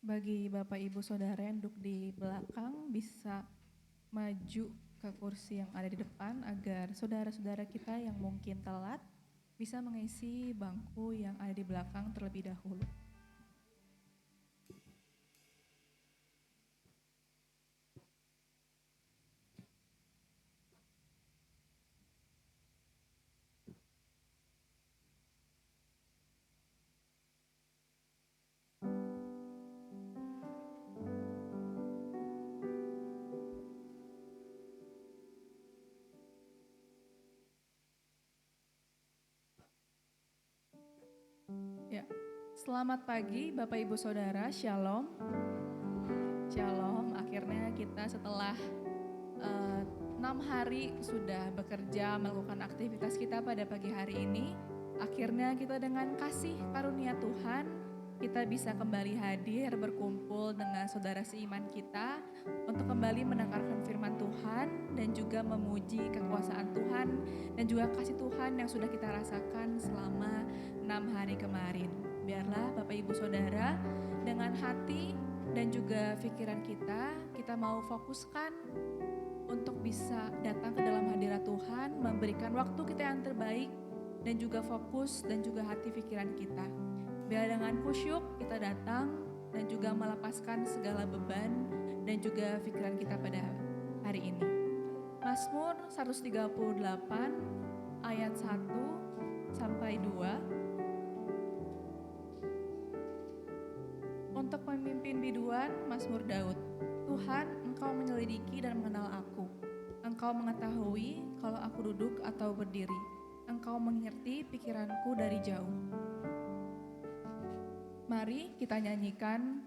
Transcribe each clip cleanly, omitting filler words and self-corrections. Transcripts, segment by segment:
Bagi Bapak Ibu Saudara yang duduk di belakang bisa maju ke kursi yang ada di depan agar saudara-saudara kita yang mungkin telat bisa mengisi bangku yang ada di belakang terlebih dahulu. Ya, selamat pagi Bapak Ibu Saudara, Shalom. Shalom, akhirnya kita setelah 6 hari sudah bekerja melakukan aktivitas kita pada pagi hari ini. Akhirnya kita dengan kasih karunia Tuhan, kita bisa kembali hadir berkumpul dengan saudara seiman kita untuk kembali mendengarkan firman Tuhan dan juga memuji kekuasaan Tuhan dan juga kasih Tuhan yang sudah kita rasakan selama 6 hari kemarin. Biarlah Bapak Ibu Saudara dengan hati dan juga pikiran kita mau fokuskan untuk bisa datang ke dalam hadirat Tuhan, memberikan waktu kita yang terbaik dan juga fokus dan juga hati pikiran kita. Biar dengan khusyuk kita datang dan juga melepaskan segala beban dan juga pikiran kita pada hari ini. Mazmur 138 ayat 1 sampai 2. Untuk pemimpin biduan Mazmur Daud. Tuhan, Engkau menyelidiki dan mengenal aku. Engkau mengetahui kalau aku duduk atau berdiri. Engkau mengerti pikiranku dari jauh. Mari kita nyanyikan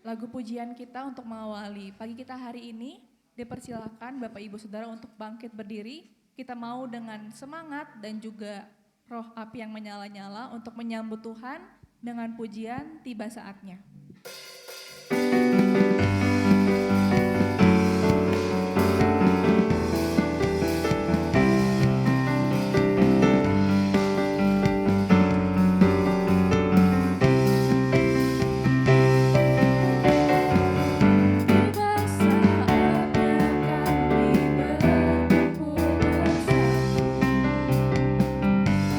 lagu pujian kita untuk mengawali pagi kita hari ini. Dipersilakan Bapak Ibu Saudara untuk bangkit berdiri. Kita mau dengan semangat dan juga roh api yang menyala-nyala untuk menyambut Tuhan dengan pujian tiba saatnya.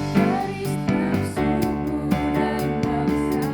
Garis tak suku dan bangsa.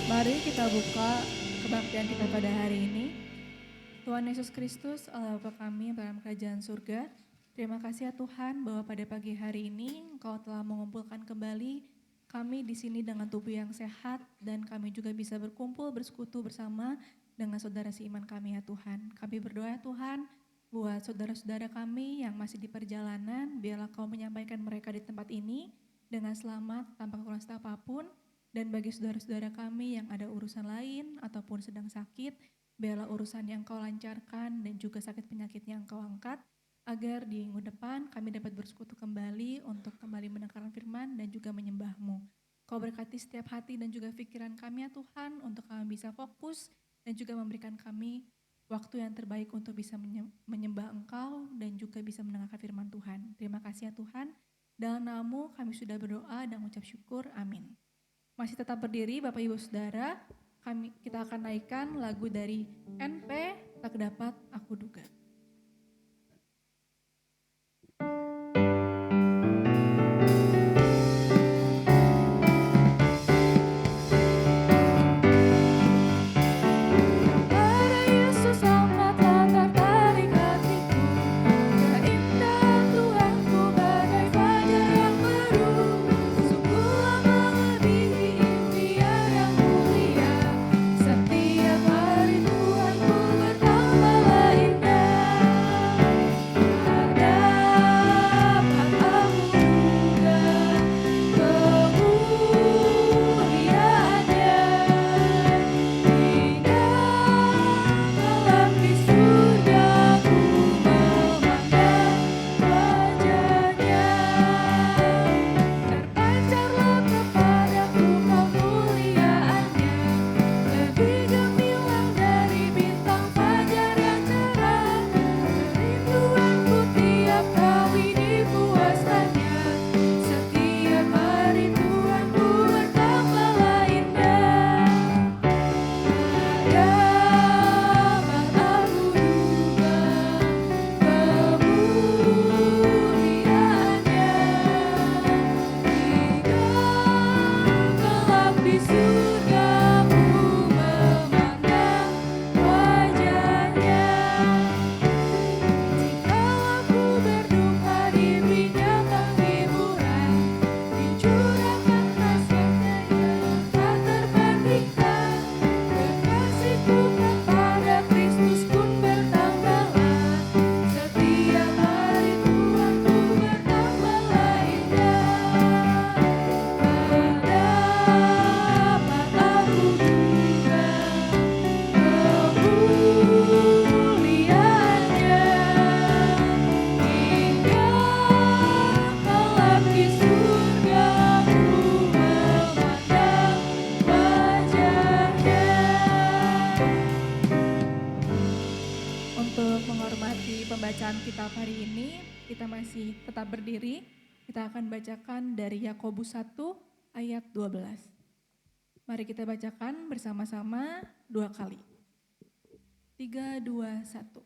Mari kita buka kebaktian kita pada hari ini. Tuhan Yesus Kristus, Allah Bapa kami dalam kerajaan surga, terima kasih ya Tuhan bahwa pada pagi hari ini Engkau telah mengumpulkan kembali kami di sini dengan tubuh yang sehat dan kami juga bisa berkumpul bersekutu bersama dengan saudara seiman kami ya Tuhan. Kami berdoa ya Tuhan buat saudara-saudara kami yang masih di perjalanan, biarlah Kau menyampaikan mereka di tempat ini dengan selamat tanpa kekurangan apapun. Dan bagi saudara-saudara kami yang ada urusan lain ataupun sedang sakit, biarlah urusan yang Kau lancarkan dan juga sakit penyakitnya yang Kau angkat, agar di minggu depan kami dapat bersekutu kembali untuk kembali mendengarkan firman dan juga menyembah-Mu. Kau berkati setiap hati dan juga pikiran kami ya Tuhan, untuk kami bisa fokus dan juga memberikan kami waktu yang terbaik untuk bisa menyembah Engkau dan juga bisa mendengarkan firman Tuhan. Terima kasih ya Tuhan, dalam nama-Mu kami sudah berdoa dan mengucap syukur, amin. Masih tetap berdiri Bapak Ibu Saudara, kita akan naikkan lagu dari NP Tak Dapat Aku Duga. Pembacaan kitab hari ini, kita masih tetap berdiri. Kita akan bacakan dari Yakobus 1 ayat 12. Mari kita bacakan bersama-sama 2 kali. 3, 2, 1.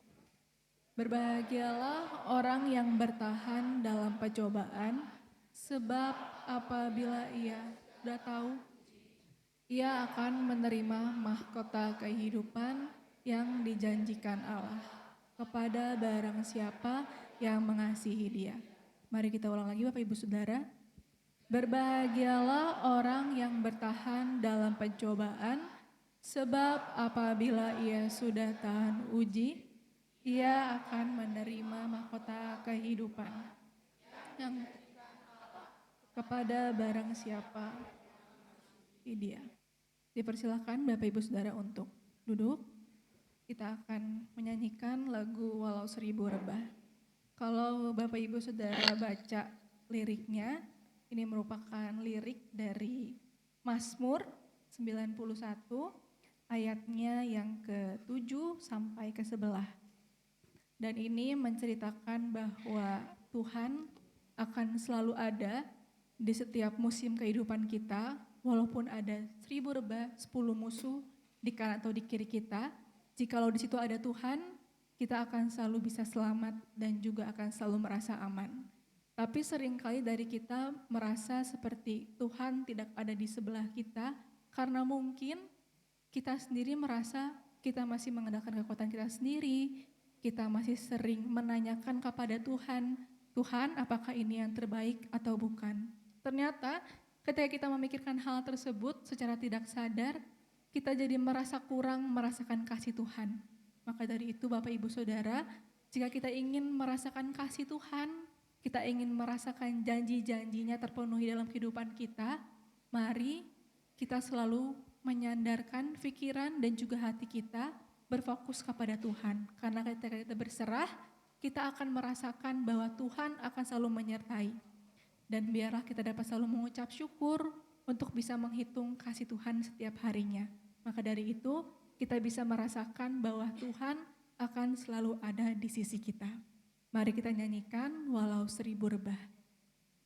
Berbahagialah orang yang bertahan dalam pencobaan, sebab apabila ia sudah tahu, ia akan menerima mahkota kehidupan yang dijanjikan Allah kepada barang siapa yang mengasihi Dia. Mari kita ulang lagi Bapak Ibu Saudara. Berbahagialah orang yang bertahan dalam pencobaan, sebab apabila ia sudah tahan uji, ia akan menerima mahkota kehidupan yang kepada barang siapa Dia. Dipersilakan Bapak Ibu Saudara untuk duduk. Kita akan menyanyikan lagu Walau Seribu Rebah. Kalau Bapak Ibu Saudara baca liriknya, ini merupakan lirik dari Mazmur 91 ayatnya yang ke-7 sampai ke-11. Dan ini menceritakan bahwa Tuhan akan selalu ada di setiap musim kehidupan kita, walaupun ada 1000 rebah, 10 musuh di kanan atau di kiri kita. Jikalau di situ ada Tuhan, kita akan selalu bisa selamat dan juga akan selalu merasa aman. Tapi seringkali dari kita merasa seperti Tuhan tidak ada di sebelah kita karena mungkin kita sendiri merasa kita masih mengandalkan kekuatan kita sendiri, kita masih sering menanyakan kepada Tuhan, Tuhan apakah ini yang terbaik atau bukan. Ternyata ketika kita memikirkan hal tersebut secara tidak sadar, kita jadi merasa kurang merasakan kasih Tuhan. Maka dari itu Bapak Ibu Saudara, jika kita ingin merasakan kasih Tuhan, kita ingin merasakan janji-janjinya terpenuhi dalam kehidupan kita, mari kita selalu menyandarkan pikiran dan juga hati kita berfokus kepada Tuhan. Karena ketika kita berserah, kita akan merasakan bahwa Tuhan akan selalu menyertai. Dan biarlah kita dapat selalu mengucap syukur untuk bisa menghitung kasih Tuhan setiap harinya. Maka dari itu, kita bisa merasakan bahwa Tuhan akan selalu ada di sisi kita. Mari kita nyanyikan walau 1000 rebah.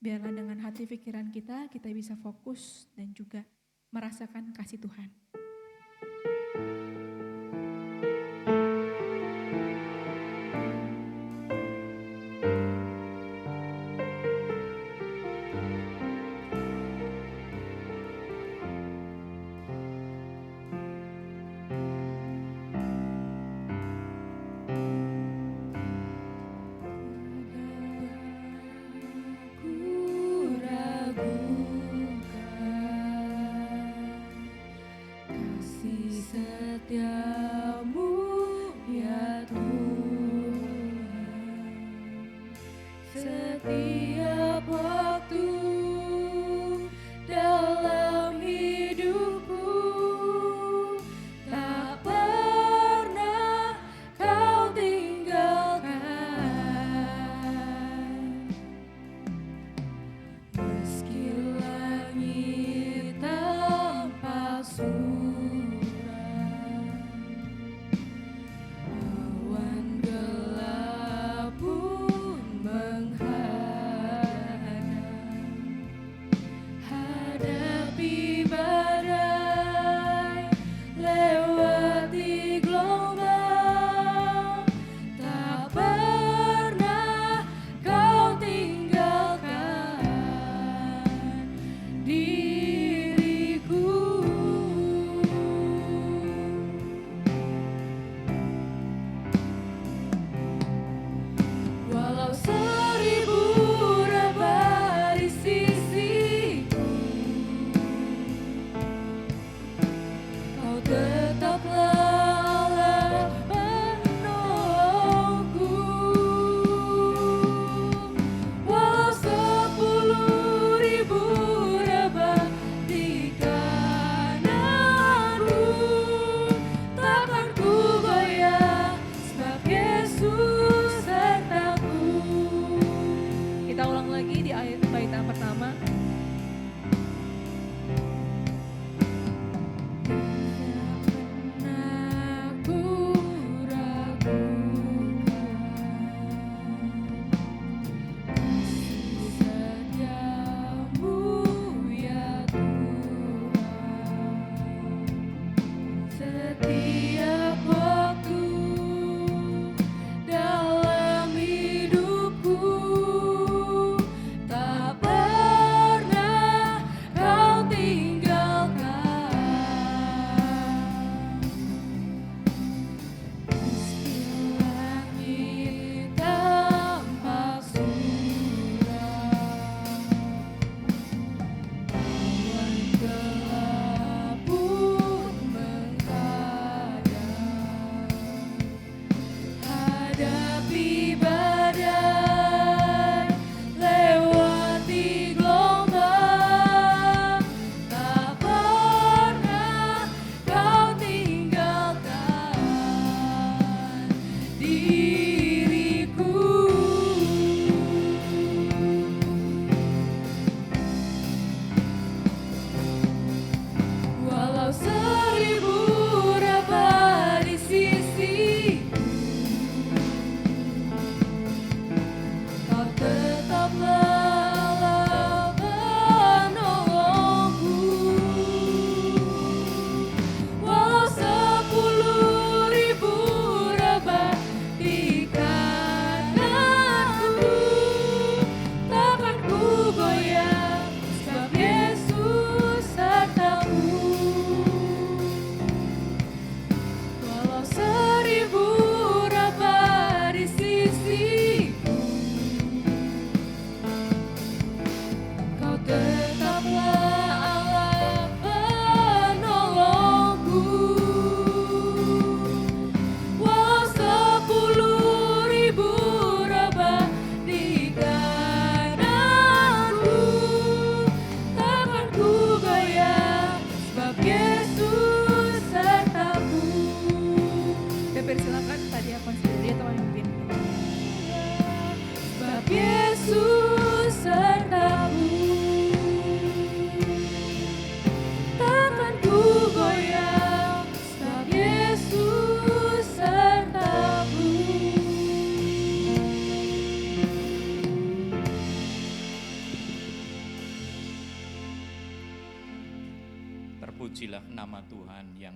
Biarlah dengan hati pikiran kita bisa fokus dan juga merasakan kasih Tuhan. Setiamu ya Tuhan, setiap waktu dalam hidupku tak pernah kau tinggalkan. Meski langit tampak surut, gelap pun menghadap.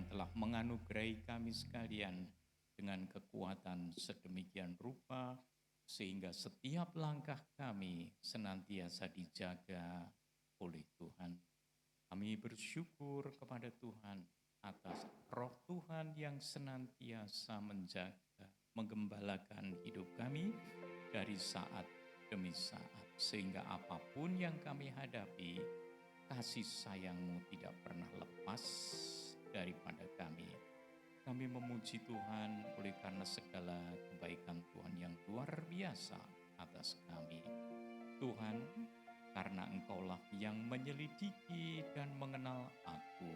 yang telah menganugerahi kami sekalian dengan kekuatan sedemikian rupa, sehingga setiap langkah kami senantiasa dijaga oleh Tuhan. Kami bersyukur kepada Tuhan atas Roh Tuhan yang senantiasa menjaga, menggembalakan hidup kami dari saat demi saat, sehingga apapun yang kami hadapi, kasih sayang-Mu tidak pernah lepas daripada kami. Kami memuji Tuhan oleh karena segala kebaikan Tuhan yang luar biasa atas kami. Tuhan, karena Engkaulah yang menyelidiki dan mengenal aku.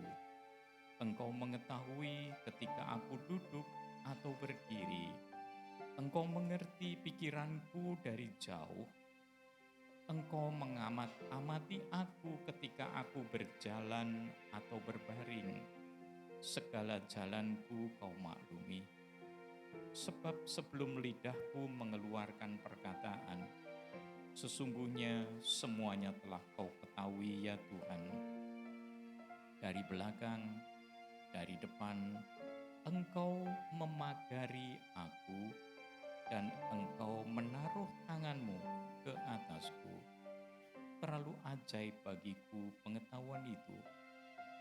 Engkau mengetahui ketika aku duduk atau berdiri. Engkau mengerti pikiranku dari jauh. Engkau mengamat-amati aku ketika aku berjalan atau berbaring. Segala jalanku Kau maklumi. Sebab sebelum lidahku mengeluarkan perkataan, sesungguhnya semuanya telah Kau ketahui ya Tuhan. Dari belakang, dari depan, Engkau memagari aku dan Engkau menaruh tangan-Mu ke atasku. Terlalu ajaib bagiku pengetahuan itu,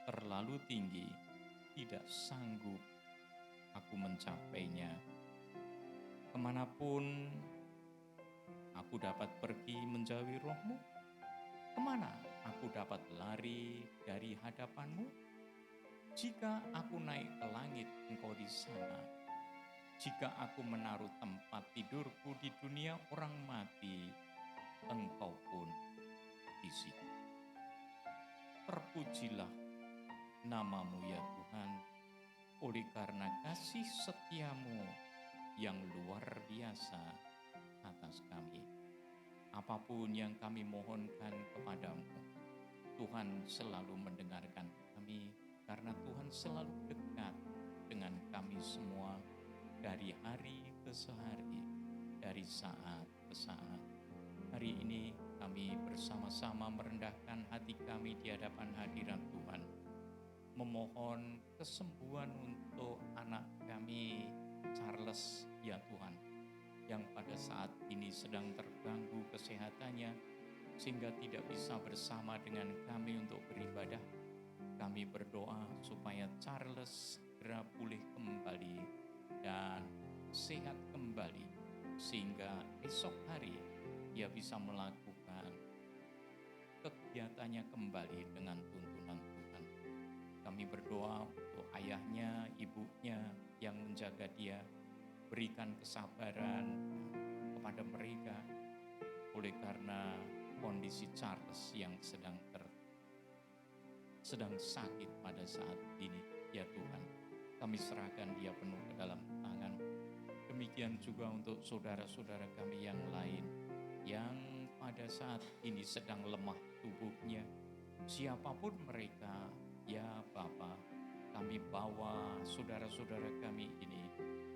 terlalu tinggi, tidak sanggup aku mencapainya. Kemanapun aku dapat pergi menjauhi Roh-Mu? Kemana aku dapat lari dari hadapan-Mu? Jika aku naik ke langit, Engkau di sana. Jika aku menaruh tempat tidurku di dunia orang mati, Engkau pun di situ. Terpujilah nama-Mu ya Tuhan, oleh karena kasih setia-Mu yang luar biasa atas kami. Apapun yang kami mohonkan kepadamu, Tuhan selalu mendengarkan kami, karena Tuhan selalu dekat dengan kami semua dari hari ke hari, dari saat ke saat. Hari ini kami bersama-sama merendahkan hati kami di hadapan hadirat Tuhan, memohon kesembuhan untuk anak kami Charles ya Tuhan, yang pada saat ini sedang terganggu kesehatannya sehingga tidak bisa bersama dengan kami untuk beribadah. Kami berdoa supaya Charles segera pulih kembali dan sehat kembali, sehingga esok hari dia bisa melakukan kegiatannya kembali dengan tuntunan Tuhan. Kami berdoa untuk ayahnya, ibunya yang menjaga dia, berikan kesabaran kepada mereka oleh karena kondisi Charles yang sedang sakit pada saat ini. Ya Tuhan, kami serahkan dia penuh ke dalam tangan. Demikian juga untuk saudara-saudara kami yang lain yang pada saat ini sedang lemah tubuhnya. Siapapun mereka, ya Bapa, kami bawa saudara-saudara kami ini,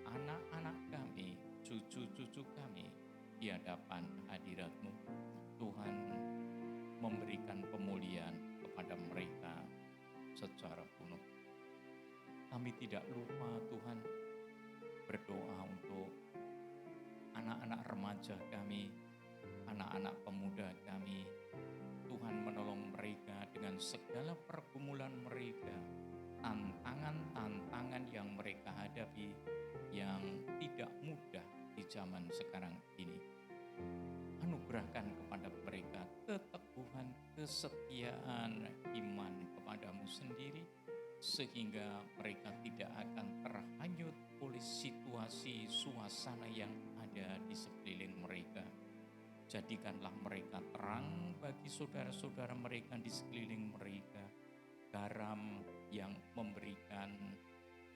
anak-anak kami, cucu-cucu kami di hadapan hadirat-Mu. Tuhan memberikan pemulihan kepada mereka secara penuh. Kami tidak lupa Tuhan berdoa untuk anak-anak remaja kami, anak-anak pemuda kami. Tuhan menolong mereka dengan segala pergumulan mereka, tantangan-tantangan yang mereka hadapi yang tidak mudah di zaman sekarang ini. Anugerahkan kepada mereka keteguhan, kesetiaan iman kepadamu sendiri, sehingga mereka tidak akan terhanyut oleh situasi suasana yang ada di sekeliling mereka. Jadikanlah mereka terang bagi saudara-saudara mereka di sekeliling mereka, garam yang memberikan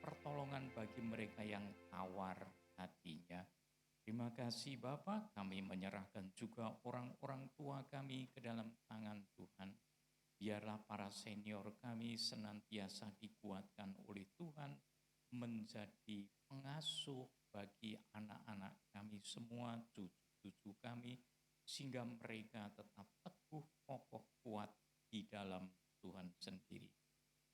pertolongan bagi mereka yang tawar hatinya. Terima kasih Bapa, kami menyerahkan juga orang-orang tua kami ke dalam tangan Tuhan. Biarlah para senior kami senantiasa dikuatkan oleh Tuhan menjadi pengasuh bagi anak-anak kami semua, cucu-cucu kami, sehingga mereka tetap teguh, kokoh, kuat di dalam Tuhan sendiri.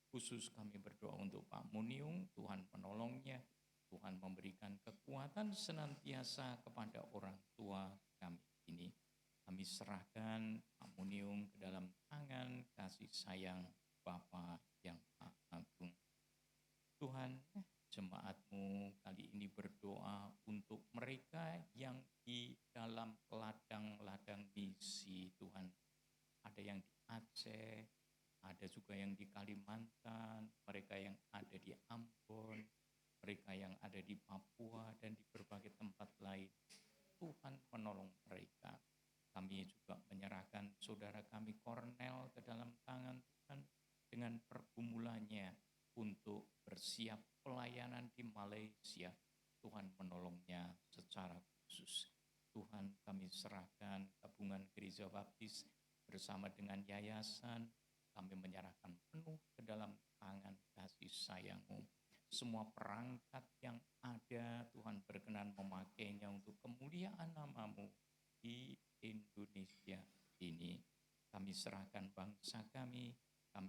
Khusus kami berdoa untuk Pak Muniung, Tuhan menolongnya, Tuhan memberikan kekuatan senantiasa kepada orang tua kami ini. Kami serahkan Pak Muniung ke dalam tangan kasih sayang Bapa yang Maha Agung. Tuhan, jemaat-Mu kali ini berdoa untuk mereka yang di dalam ladang-ladang misi Tuhan. Ada yang di Aceh, ada juga yang di Kalimantan, mereka yang ada di Ambon, mereka yang ada di Papua dan di berbagai tempat lain. Tuhan menolong mereka. Kami juga menyerahkan saudara kami Kornel ke dalam tangan Tuhan dengan pergumulannya untuk bersiap pelayanan di Malaysia. Tuhan menolongnya secara khusus. Tuhan, kami serahkan tabungan Gereja Baptis bersama dengan yayasan. Kami menyerahkan penuh ke dalam tangan kasih sayang-Mu. Semua perangkat yang ada, Tuhan berkenan memakainya untuk kemuliaan nama-Mu di Indonesia ini. Kami serahkan bangsa kami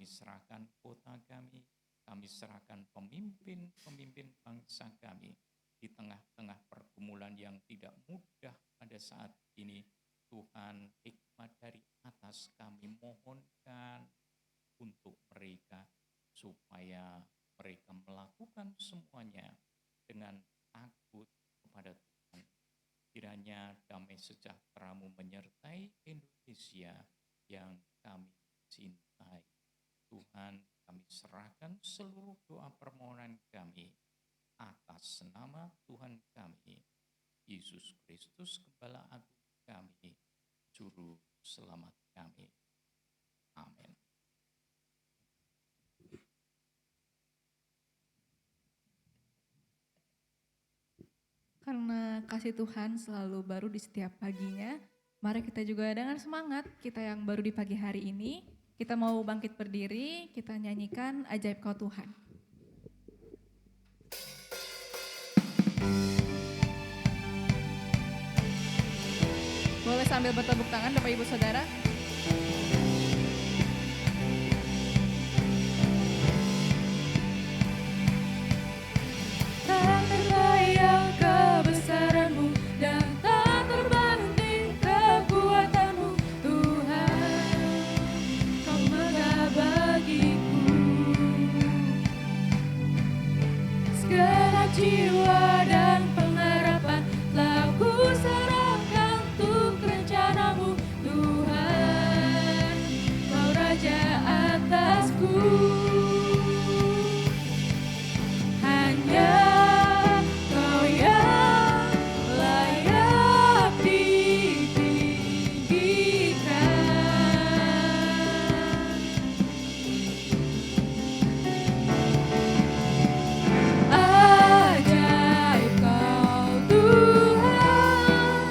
serahkan kota kami serahkan pemimpin-pemimpin bangsa kami. Di tengah-tengah pergumulan yang tidak mudah pada saat ini, Tuhan, hikmat dari atas kami mohonkan untuk mereka, supaya mereka melakukan semuanya dengan takut kepada Tuhan. Kiranya damai sejahtera-Mu menyertai Indonesia yang kami cintai. Tuhan, kami serahkan seluruh doa permohonan kami atas nama Tuhan kami, Yesus Kristus, Gembala Agung kami, Juru Selamat kami. Amin. Karena kasih Tuhan selalu baru di setiap paginya, mari kita juga dengan semangat kita yang baru di pagi hari ini, kita mau bangkit berdiri, kita nyanyikan Ajaib Kau Tuhan. Boleh sambil bertepuk tangan Bapak Ibu Saudara. Tak terbayang kebesaran-Mu dan tak terbanding kekuatan-Mu, Tuhan. Kau megah bagiku segenap jiwa dan pengharapan telah ku serahkan untuk rencana-Mu, Tuhan. Kau Raja atasku. Hanya Kau yang layak ditinggikan. Ajaib Kau Tuhan,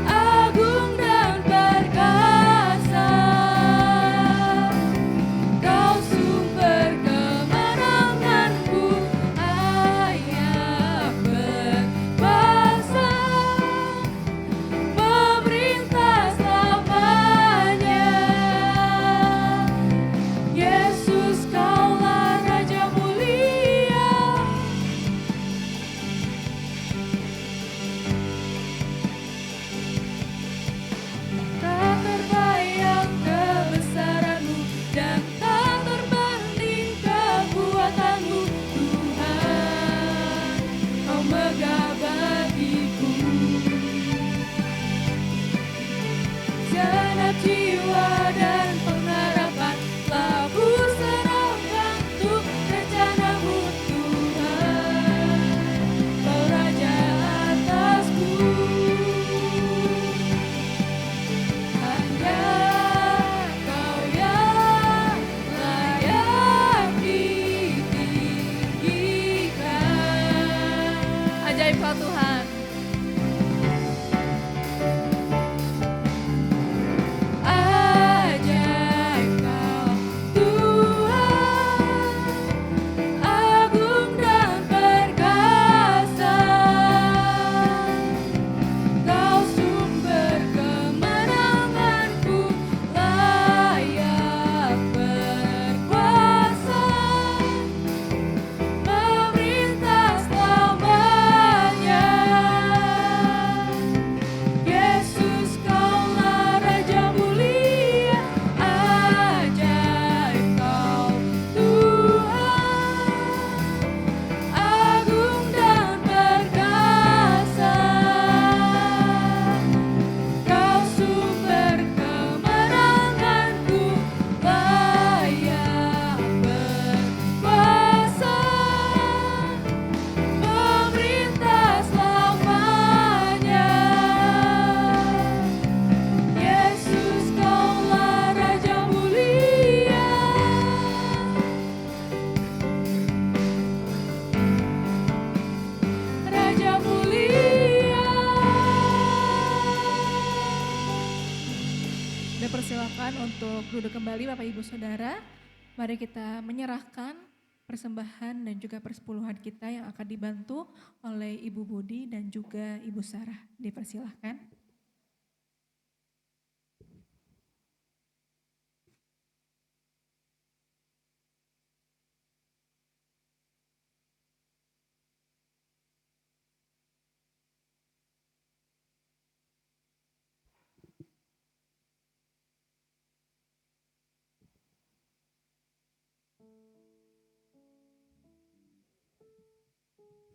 agung dan perkasa. Kau sumber kemenanganku, Ayah berkuasa, pemerintah selamanya. Yesus, Kaulah Raja mulia. Tak terbayang kebesaran-Mu dan tak terbanding kekuatan-Mu, Tuhan. Kau megah bagiku segenap jiwa dan pengharapan telah ku serahkan untuk rencana-Mu, Tuhan. Kau Raja atasku. Hanya Kau yang layak ditinggikan. Ajaib Kau Tuhan. Ajaib Kau Tuhan, agung dan perkasa. Kau sumber kemenanganku, layak berkuasa, persilahkan untuk duduk kembali Bapak Ibu Saudara. Mari kita menyerahkan persembahan dan juga persepuluhan kita yang akan dibantu oleh Ibu Budi dan juga Ibu Sarah. Dipersilahkan.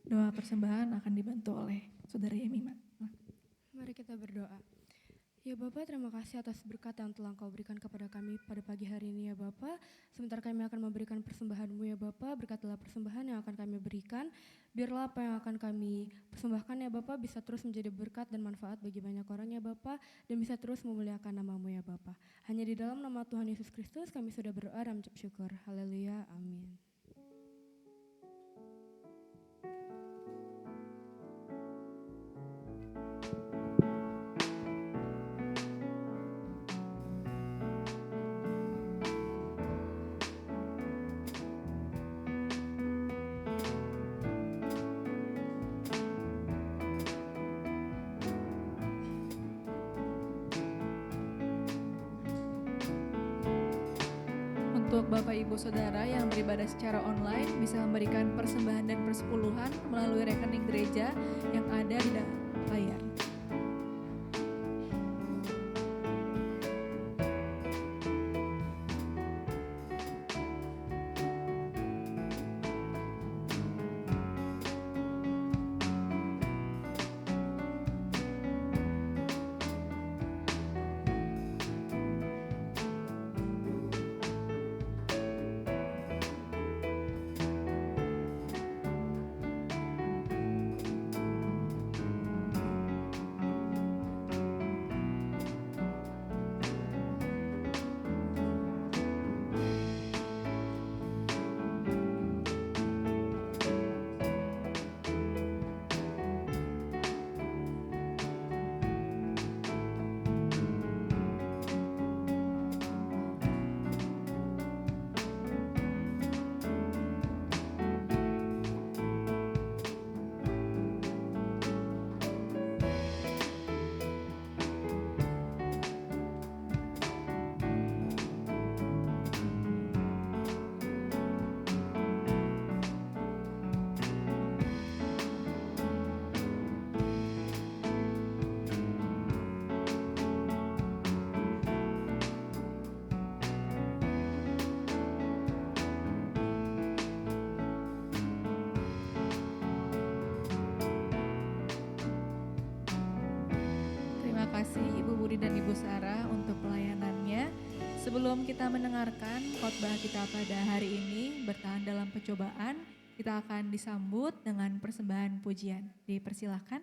Doa persembahan akan dibantu oleh Saudara Yemiman. Mari kita berdoa. Ya Bapak, terima kasih atas berkat yang telah Engkau berikan kepada kami pada pagi hari ini ya Bapak. Sebentar kami akan memberikan persembahan-Mu ya Bapak, berkatilah persembahan yang akan kami berikan. Biarlah apa yang akan kami persembahkan ya Bapak bisa terus menjadi berkat dan manfaat bagi banyak orang ya Bapak, dan bisa terus memuliakan nama-Mu ya Bapak. Hanya di dalam nama Tuhan Yesus Kristus kami sudah berdoa dan mengucap syukur. Haleluya, amin. Untuk Bapak Ibu Saudara yang beribadah secara online bisa memberikan persembahan dan persepuluhan melalui rekening gereja yang ada di dalam layar. Ibu Budi dan Ibu Sarah untuk pelayanannya. Sebelum kita mendengarkan khotbah kita pada hari ini, bertahan dalam pencobaan, kita akan disambut dengan persembahan pujian. Dipersilahkan.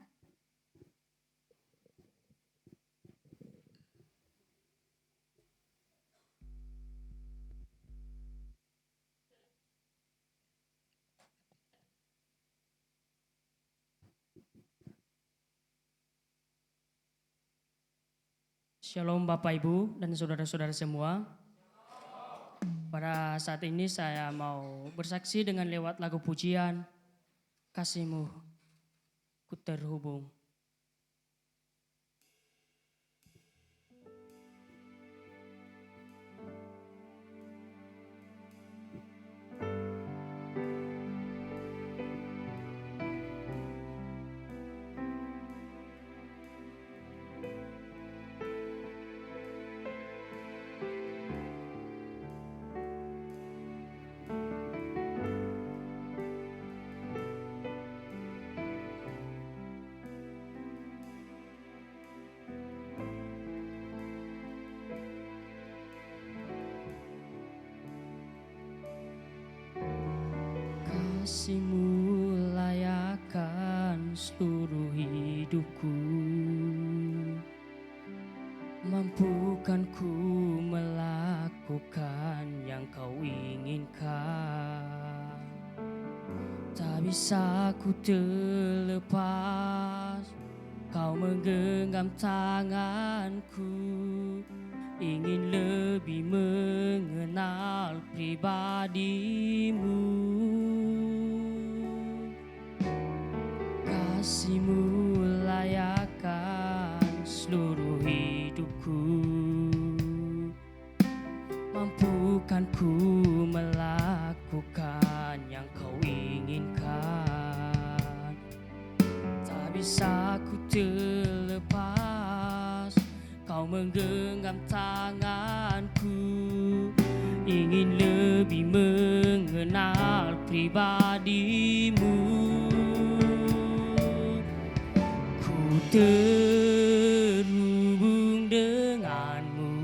Shalom Bapak Ibu dan saudara-saudara semua. Pada saat ini saya mau bersaksi dengan lewat lagu pujian Kasih-Mu Ku Terhubung. Kasih-Mu layakkan seluruh hidupku, mampukan ku melakukan yang Kau inginkan. Tak bisa ku terlepas, Kau menggenggam tanganku, ingin lebih mengenal pribadimu. Kasih-Mu layakkan seluruh hidupku. Mampukan ku melakukan yang Kau inginkan. Tak bisa ku terlepas, Kau menggenggam tanganku. Ingin lebih mengenal pribadimu. Ku terhubung denganmu,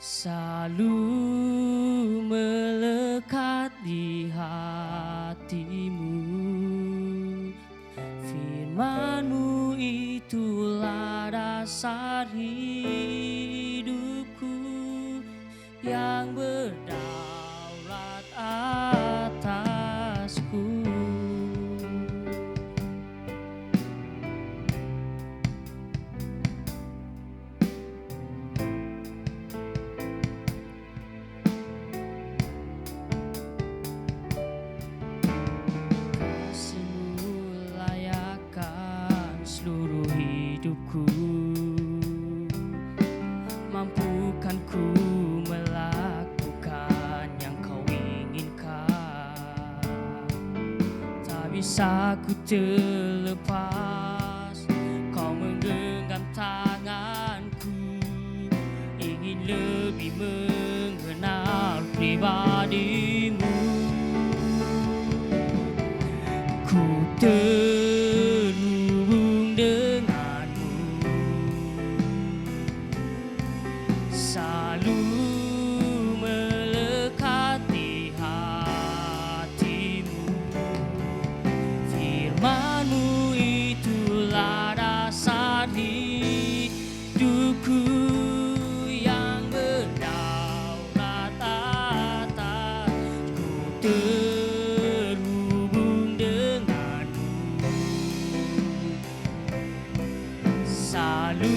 selalu melekat di hatimu. Firman-Mu itulah dasar hidupku yang berdaulat atasku. Kasih-Mu layakkan seluruh hidupku. Mampukan ku melakukan yang Kau inginkan. Tak bisa ku terlepas, Kau menggenggam tanganku. Ingin lebih mengenal pribadimu. Ku terhubung denganmu, selalu melekat di hatimu. Firman-Mu itulah dasar hidupku yang berdaulat atasku. Terhubung denganmu, selalu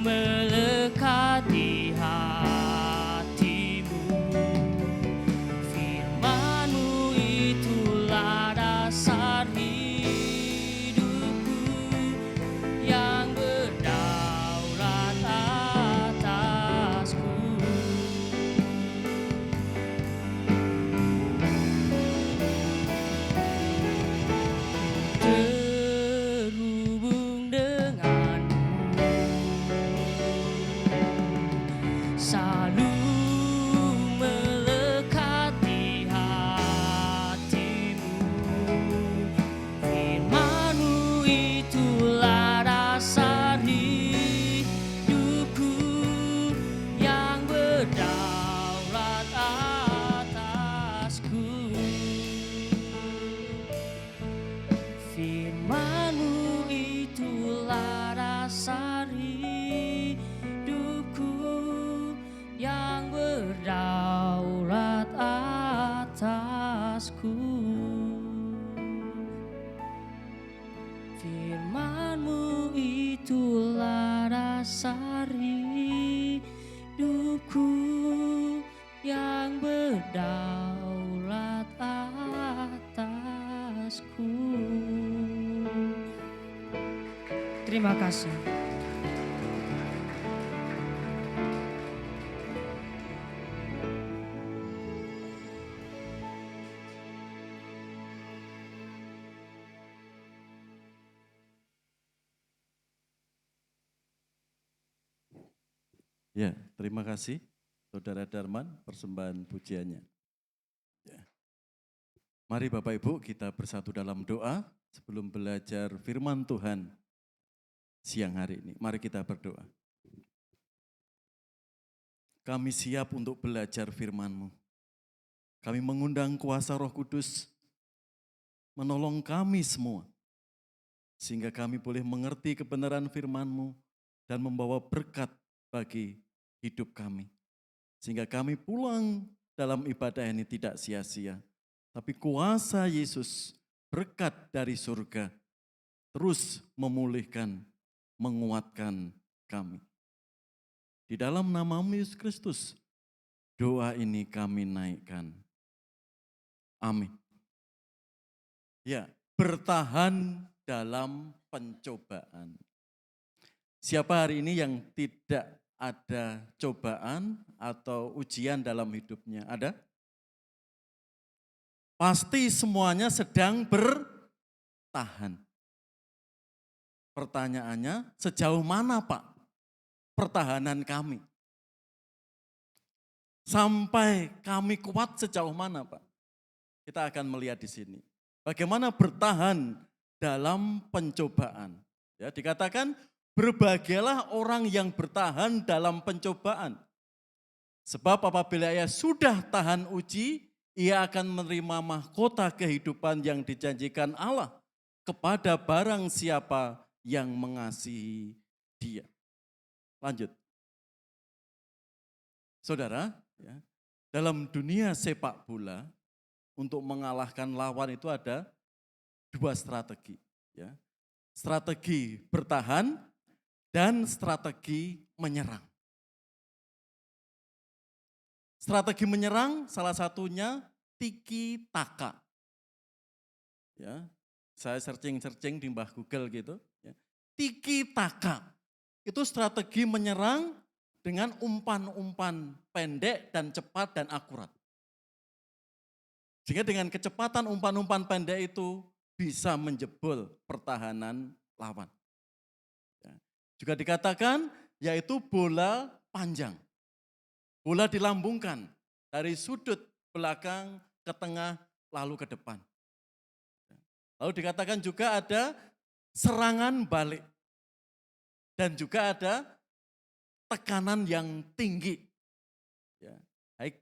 melekat di hatimu. Firman-Mu itulah dasar hidupku yang berdaulat atasku. Terhubung denganmu, selalu melekat di hatimu. Firman-Mu itulah dasar hidupku yang berdaulat atasku. Firman-Mu itulah dasar hidupku yang berdaulat atasku. Firman-Mu itulah dasar hidupku yang berdaulat atasku. Terima kasih. Ya, terima kasih Saudara Darman persembahan pujiannya. Ya. Mari Bapak Ibu kita bersatu dalam doa sebelum belajar firman Tuhan siang hari ini. Mari kita berdoa. Kami siap untuk belajar firman-Mu. Kami mengundang kuasa Roh Kudus menolong kami semua. Sehingga kami boleh mengerti kebenaran firman-Mu dan membawa berkat bagi hidup kami. Sehingga kami pulang dalam ibadah ini tidak sia-sia. Tapi kuasa Yesus, berkat dari surga, terus memulihkan menguatkan kami. Di dalam nama-Mu Yesus Kristus, doa ini kami naikkan. Amin. Ya, bertahan dalam pencobaan. Siapa hari ini yang tidak ada cobaan atau ujian dalam hidupnya? Ada? Pasti semuanya sedang bertahan. Pertanyaannya, sejauh mana Pak pertahanan kami? Sampai kami kuat sejauh mana Pak? Kita akan melihat di sini. Bagaimana bertahan dalam pencobaan. Ya, dikatakan berbahagialah orang yang bertahan dalam pencobaan. Sebab apabila ia sudah tahan uji, ia akan menerima mahkota kehidupan yang dijanjikan Allah kepada barang siapa yang mengasihi dia. Lanjut. Saudara, ya, dalam dunia sepak bola, untuk mengalahkan lawan itu ada dua strategi. Ya. Strategi bertahan dan strategi menyerang. Strategi menyerang salah satunya tiki taka. Ya, saya searching di Mbah Google gitu. Ya. Tiki taka itu strategi menyerang dengan umpan-umpan pendek dan cepat dan akurat. Sehingga dengan kecepatan umpan-umpan pendek itu bisa menjebol pertahanan lawan. Ya. Juga dikatakan yaitu bola panjang. Bola dilambungkan dari sudut belakang ke tengah lalu ke depan. Lalu dikatakan juga ada serangan balik. Dan juga ada tekanan yang tinggi. Ya, high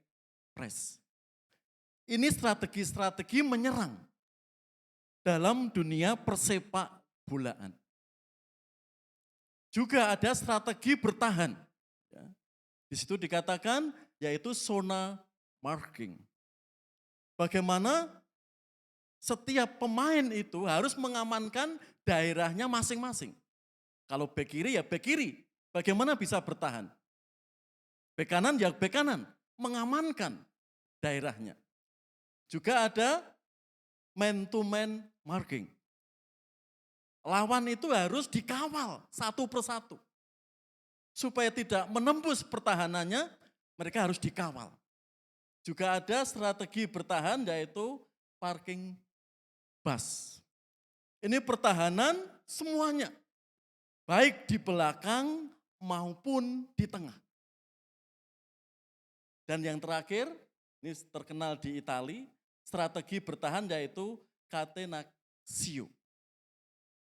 press. Ini strategi-strategi menyerang dalam dunia persepak bolaan. Juga ada strategi bertahan. Ya. Di situ dikatakan yaitu zona marking. Bagaimana setiap pemain itu harus mengamankan daerahnya masing-masing. Kalau bek kiri ya bek kiri, bagaimana bisa bertahan? Bek kanan ya bek kanan, mengamankan daerahnya. Juga ada man-to-man marking. Lawan itu harus dikawal satu persatu. Supaya tidak menembus pertahanannya, mereka harus dikawal. Juga ada strategi bertahan yaitu parking bus. Ini pertahanan semuanya. Baik di belakang maupun di tengah. Dan yang terakhir, ini terkenal di Italia, strategi bertahan yaitu catenaccio.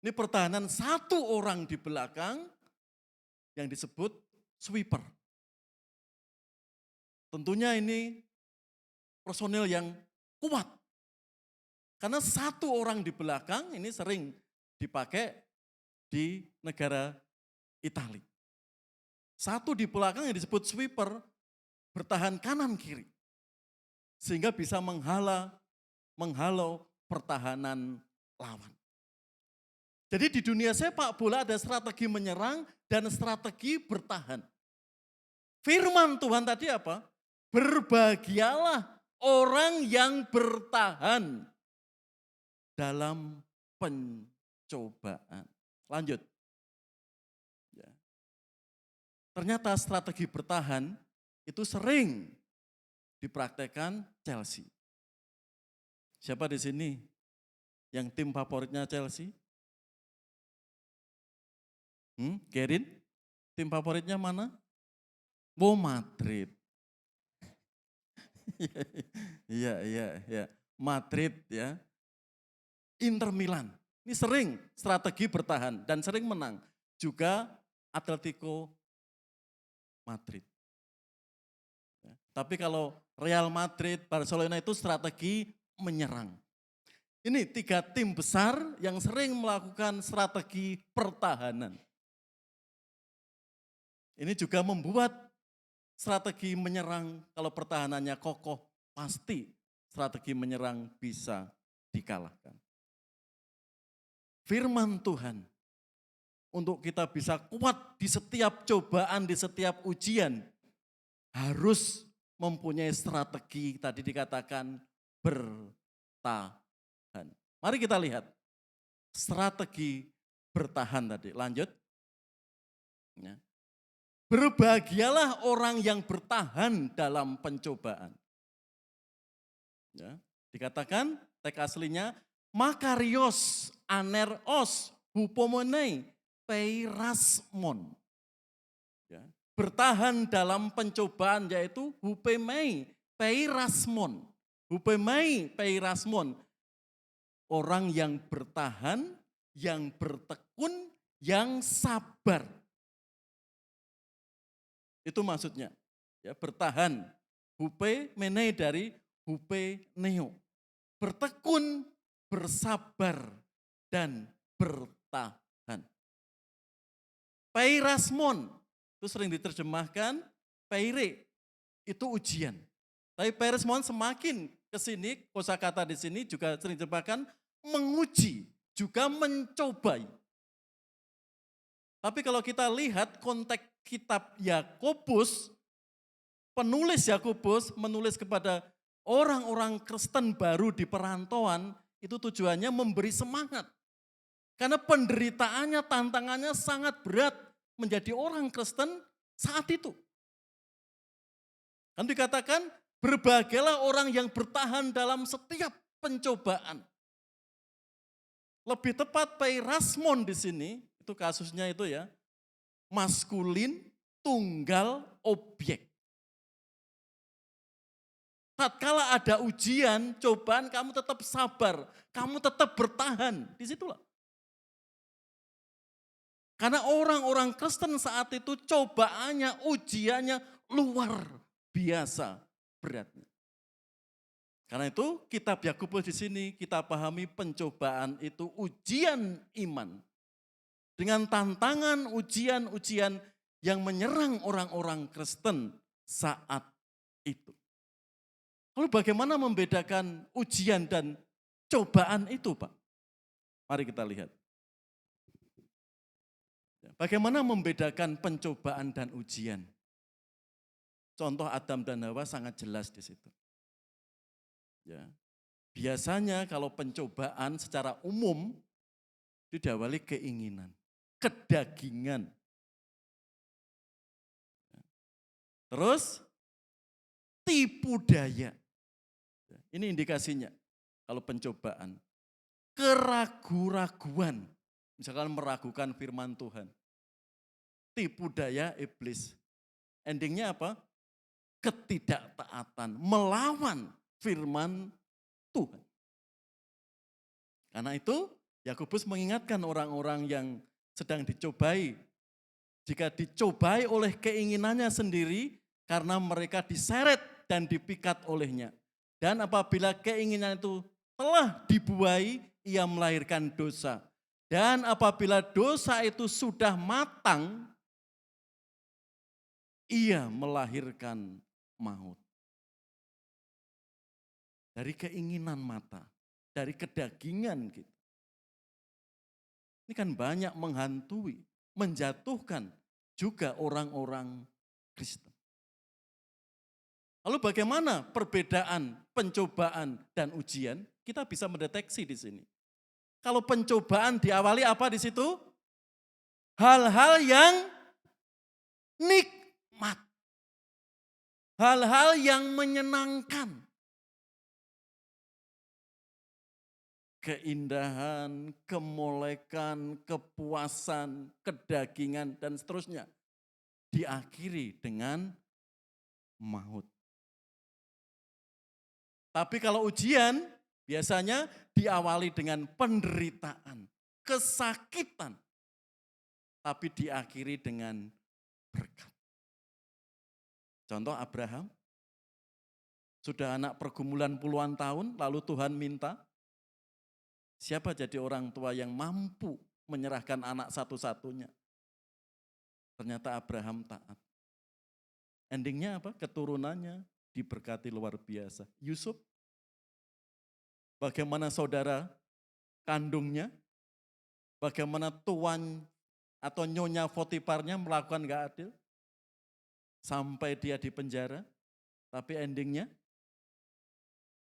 Ini pertahanan satu orang di belakang yang disebut sweeper. Tentunya ini personil yang kuat. Karena satu orang di belakang ini sering dipakai di negara Italia. Satu di belakang yang disebut sweeper bertahan kanan kiri. Sehingga bisa menghalau pertahanan lawan. Jadi di dunia sepak bola ada strategi menyerang dan strategi bertahan. Firman Tuhan tadi apa? Berbahagialah orang yang bertahan dalam pencobaan. Lanjut. Ya. Ternyata strategi bertahan itu sering dipraktekkan Chelsea. Siapa di sini yang tim favoritnya Chelsea? Gerin? Tim favoritnya mana? Madrid. Iya. Madrid ya. Inter Milan. Ini sering strategi bertahan dan sering menang. Juga Atletico Madrid. Ya. Tapi kalau Real Madrid, Barcelona itu strategi menyerang. Ini 3 tim besar yang sering melakukan strategi pertahanan. Ini juga membuat strategi menyerang kalau pertahanannya kokoh, pasti strategi menyerang bisa dikalahkan. Firman Tuhan untuk kita bisa kuat di setiap cobaan, di setiap ujian, harus mempunyai strategi, tadi dikatakan bertahan. Mari kita lihat strategi bertahan tadi. Lanjut. Ya. Berbahagialah orang yang bertahan dalam pencobaan. Ya, dikatakan teks aslinya makarios aneros hupomonei peirasmon. Ya, bertahan dalam pencobaan yaitu hupemei peirasmon. Hupemei peirasmon. Orang yang bertahan, yang bertekun, yang sabar. Itu maksudnya. Ya, bertahan. Hupe menei dari hupe neo. Bertekun, bersabar, dan bertahan. Peirasmon, itu sering diterjemahkan peire, itu ujian. Tapi peirasmon semakin ke sini, kosakata di sini juga sering diterjemahkan menguji, juga mencobai. Tapi kalau kita lihat konteks kitab Yakobus, penulis Yakobus menulis kepada orang-orang Kristen baru di perantauan, itu tujuannya memberi semangat. Karena penderitaannya, tantangannya sangat berat menjadi orang Kristen saat itu. Kan dikatakan, berbahagialah orang yang bertahan dalam setiap pencobaan. Lebih tepat peirasmon di sini, itu kasusnya itu ya, maskulin, tunggal, objek. Tatkala ada ujian, cobaan, kamu tetap sabar, kamu tetap bertahan, disitulah. Karena orang-orang Kristen saat itu cobaannya, ujiannya luar biasa beratnya. Karena itu kitab Yakobus di sini kita pahami pencobaan itu ujian iman. Dengan tantangan ujian-ujian yang menyerang orang-orang Kristen saat itu. Lalu bagaimana membedakan ujian dan cobaan itu, Pak? Mari kita lihat. Bagaimana membedakan pencobaan dan ujian? Contoh Adam dan Hawa sangat jelas di situ. Ya. Biasanya kalau pencobaan secara umum itu diawali keinginan, kedagingan. Terus tipu daya. Ini indikasinya kalau pencobaan. Keraguan-raguan, misalkan meragukan firman Tuhan. Tipu daya iblis. Endingnya apa? Ketidaktaatan, melawan firman Tuhan. Karena itu Yakobus mengingatkan orang-orang yang sedang dicobai. Jika dicobai oleh keinginannya sendiri karena mereka diseret dan dipikat olehnya. Dan apabila keinginan itu telah dibuai, ia melahirkan dosa. Dan apabila dosa itu sudah matang, ia melahirkan maut. Dari keinginan mata, dari kedagingan kita. Ini kan banyak menghantui, menjatuhkan juga orang-orang Kristen. Lalu bagaimana perbedaan pencobaan dan ujian? Kita bisa mendeteksi di sini. Kalau pencobaan diawali apa di situ? Hal-hal yang nikmat. Hal-hal yang menyenangkan. Keindahan, kemolekan, kepuasan, kedagingan, dan seterusnya. Diakhiri dengan maut. Tapi kalau ujian, biasanya diawali dengan penderitaan, kesakitan. Tapi diakhiri dengan berkat. Contoh Abraham, sudah anak pergumulan puluhan tahun, lalu Tuhan minta, siapa jadi orang tua yang mampu menyerahkan anak satu-satunya? Ternyata Abraham taat. Endingnya apa? Keturunannya diberkati luar biasa. Yusuf, bagaimana saudara kandungnya, bagaimana tuan atau Nyonya Potifarnya melakukan gak adil, sampai dia di penjara, tapi endingnya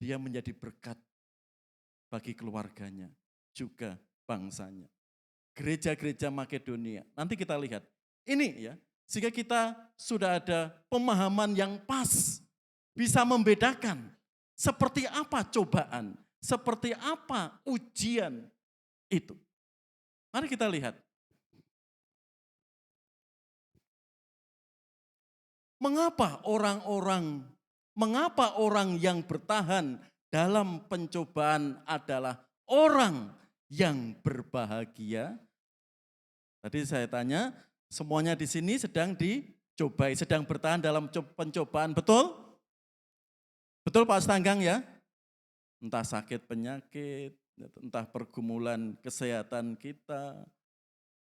dia menjadi berkat bagi keluarganya, juga bangsanya. Gereja-gereja Makedonia, nanti kita lihat. Ini ya, sehingga kita sudah ada pemahaman yang pas, bisa membedakan seperti apa cobaan, seperti apa ujian itu. Mari kita lihat. Mengapa orang yang bertahan dalam pencobaan adalah orang yang berbahagia? Tadi saya tanya, semuanya di sini sedang dicobai, sedang bertahan dalam pencobaan, betul? Betul Pak Stanggang ya? Entah sakit penyakit, entah pergumulan kesehatan kita,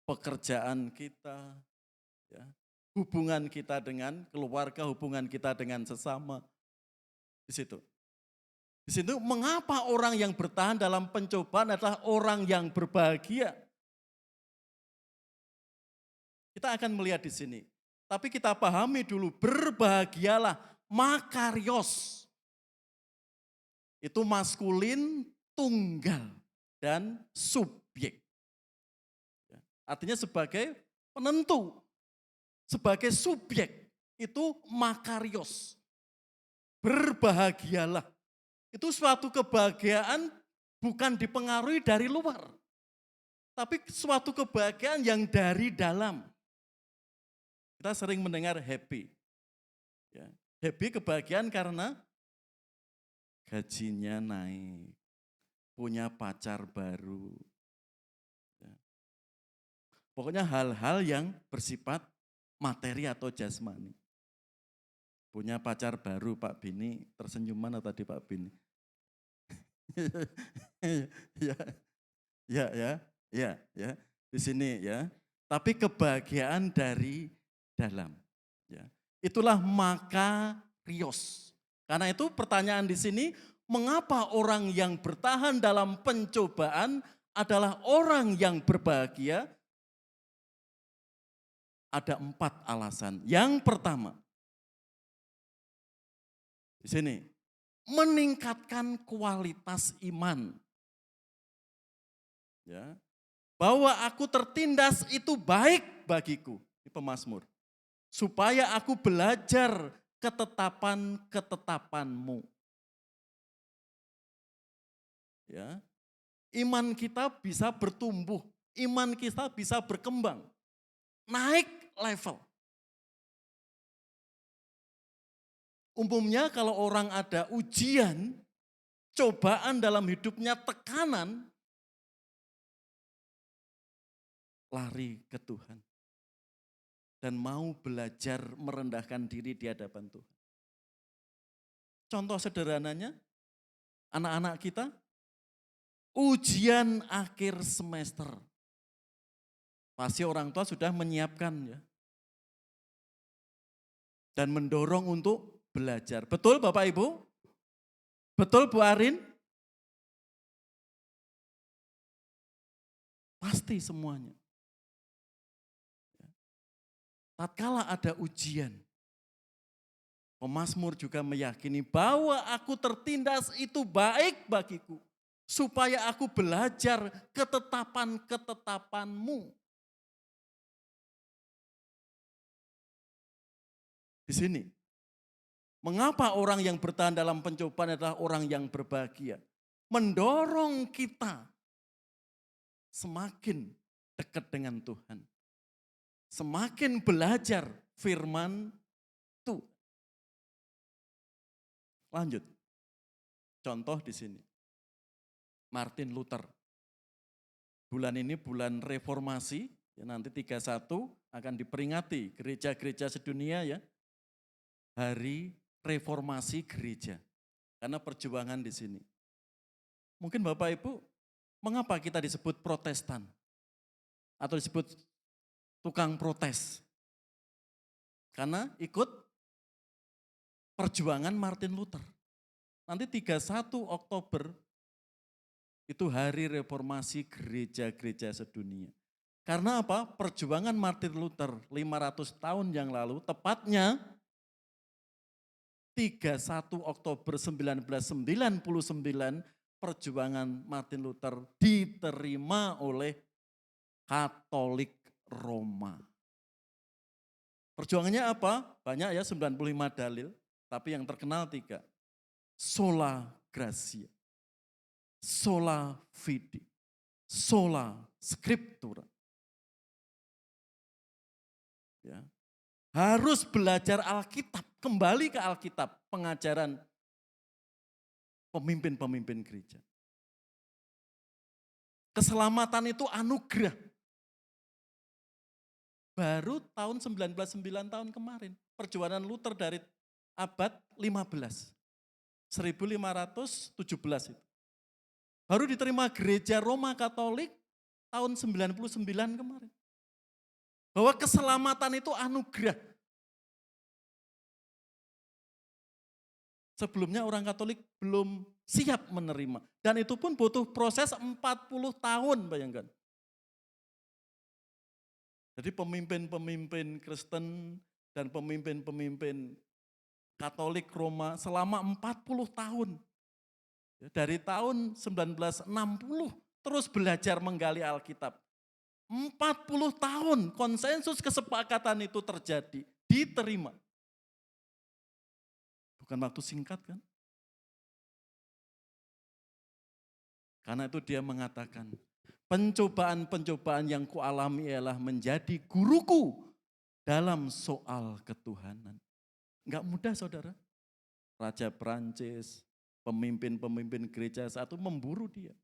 pekerjaan kita, ya, hubungan kita dengan keluarga, hubungan kita dengan sesama. Di situ. Di situ mengapa orang yang bertahan dalam pencobaan adalah orang yang berbahagia? Kita akan melihat di sini. Tapi kita pahami dulu, berbahagialah, makarios. Itu maskulin, tunggal, dan subjek. Artinya sebagai penentu, sebagai subjek, itu makarios. Berbahagialah. Itu suatu kebahagiaan bukan dipengaruhi dari luar. Tapi suatu kebahagiaan yang dari dalam. Kita sering mendengar happy. Ya, happy kebahagiaan karena gajinya naik, punya pacar baru. Ya. Pokoknya hal-hal yang bersifat materi atau jasmani. Punya pacar baru Pak Bini, tersenyum mana tadi Pak Bini? ya, di sini ya. Tapi kebahagiaan dari dalam. Ya. Itulah makarios. Karena itu pertanyaan di sini, mengapa orang yang bertahan dalam pencobaan adalah orang yang berbahagia? Ada 4 alasan. Yang pertama, di sini, meningkatkan kualitas iman. Ya. Bahwa aku tertindas itu baik bagiku. Ini pemazmur. Supaya aku belajar ketetapan-ketetapanmu. Ya. Iman kita bisa bertumbuh, iman kita bisa berkembang, naik level. Umumnya kalau orang ada ujian, cobaan dalam hidupnya, tekanan, lari ke Tuhan. Dan mau belajar merendahkan diri di hadapan Tuhan. Contoh sederhananya, anak-anak kita, ujian akhir semester. Pasti orang tua sudah menyiapkan ya. Dan mendorong untuk belajar. Betul Bapak Ibu? Betul Bu Arin? Pasti semuanya. Tatkala ada ujian, pemazmur juga meyakini bahwa aku tertindas itu baik bagiku, supaya aku belajar ketetapan-ketetapanmu. Di sini, mengapa orang yang bertahan dalam pencobaan adalah orang yang berbahagia? Mendorong kita semakin dekat dengan Tuhan. Semakin belajar firman Tuhan. Lanjut. Contoh di sini. Martin Luther. Bulan ini bulan reformasi, ya nanti 31 akan diperingati gereja-gereja sedunia ya. Hari reformasi gereja. Karena perjuangan di sini. Mungkin Bapak Ibu, mengapa kita disebut Protestan? Atau disebut tukang protes? Karena ikut perjuangan Martin Luther. Nanti 31 Oktober itu hari reformasi gereja-gereja sedunia. Karena apa? Perjuangan Martin Luther 500 tahun yang lalu, tepatnya 31 Oktober 1999, perjuangan Martin Luther diterima oleh Katolik Roma. Perjuangannya apa? Banyak ya, 95 dalil, tapi yang terkenal 3. Sola Gratia, Sola Fide, Sola Scriptura. Ya. Harus belajar Alkitab, kembali ke Alkitab, pengajaran pemimpin-pemimpin gereja. Keselamatan itu anugerah. Baru tahun 1909 tahun kemarin, perjuangan Luther dari abad 15, 1517 itu. Baru diterima gereja Roma Katolik tahun 99 kemarin. Bahwa keselamatan itu anugerah. Sebelumnya orang Katolik belum siap menerima. Dan itu pun butuh proses 40 tahun, bayangkan. Jadi pemimpin-pemimpin Kristen dan pemimpin-pemimpin Katolik Roma selama 40 tahun. Dari tahun 1960 terus belajar menggali Alkitab. 40 tahun konsensus kesepakatan itu terjadi, diterima. Bukan waktu singkat kan? Karena itu dia mengatakan, pencobaan-pencobaan yang kualami ialah menjadi guruku dalam soal ketuhanan. Enggak mudah saudara. Raja Prancis, pemimpin-pemimpin gereja saat itu memburu dia.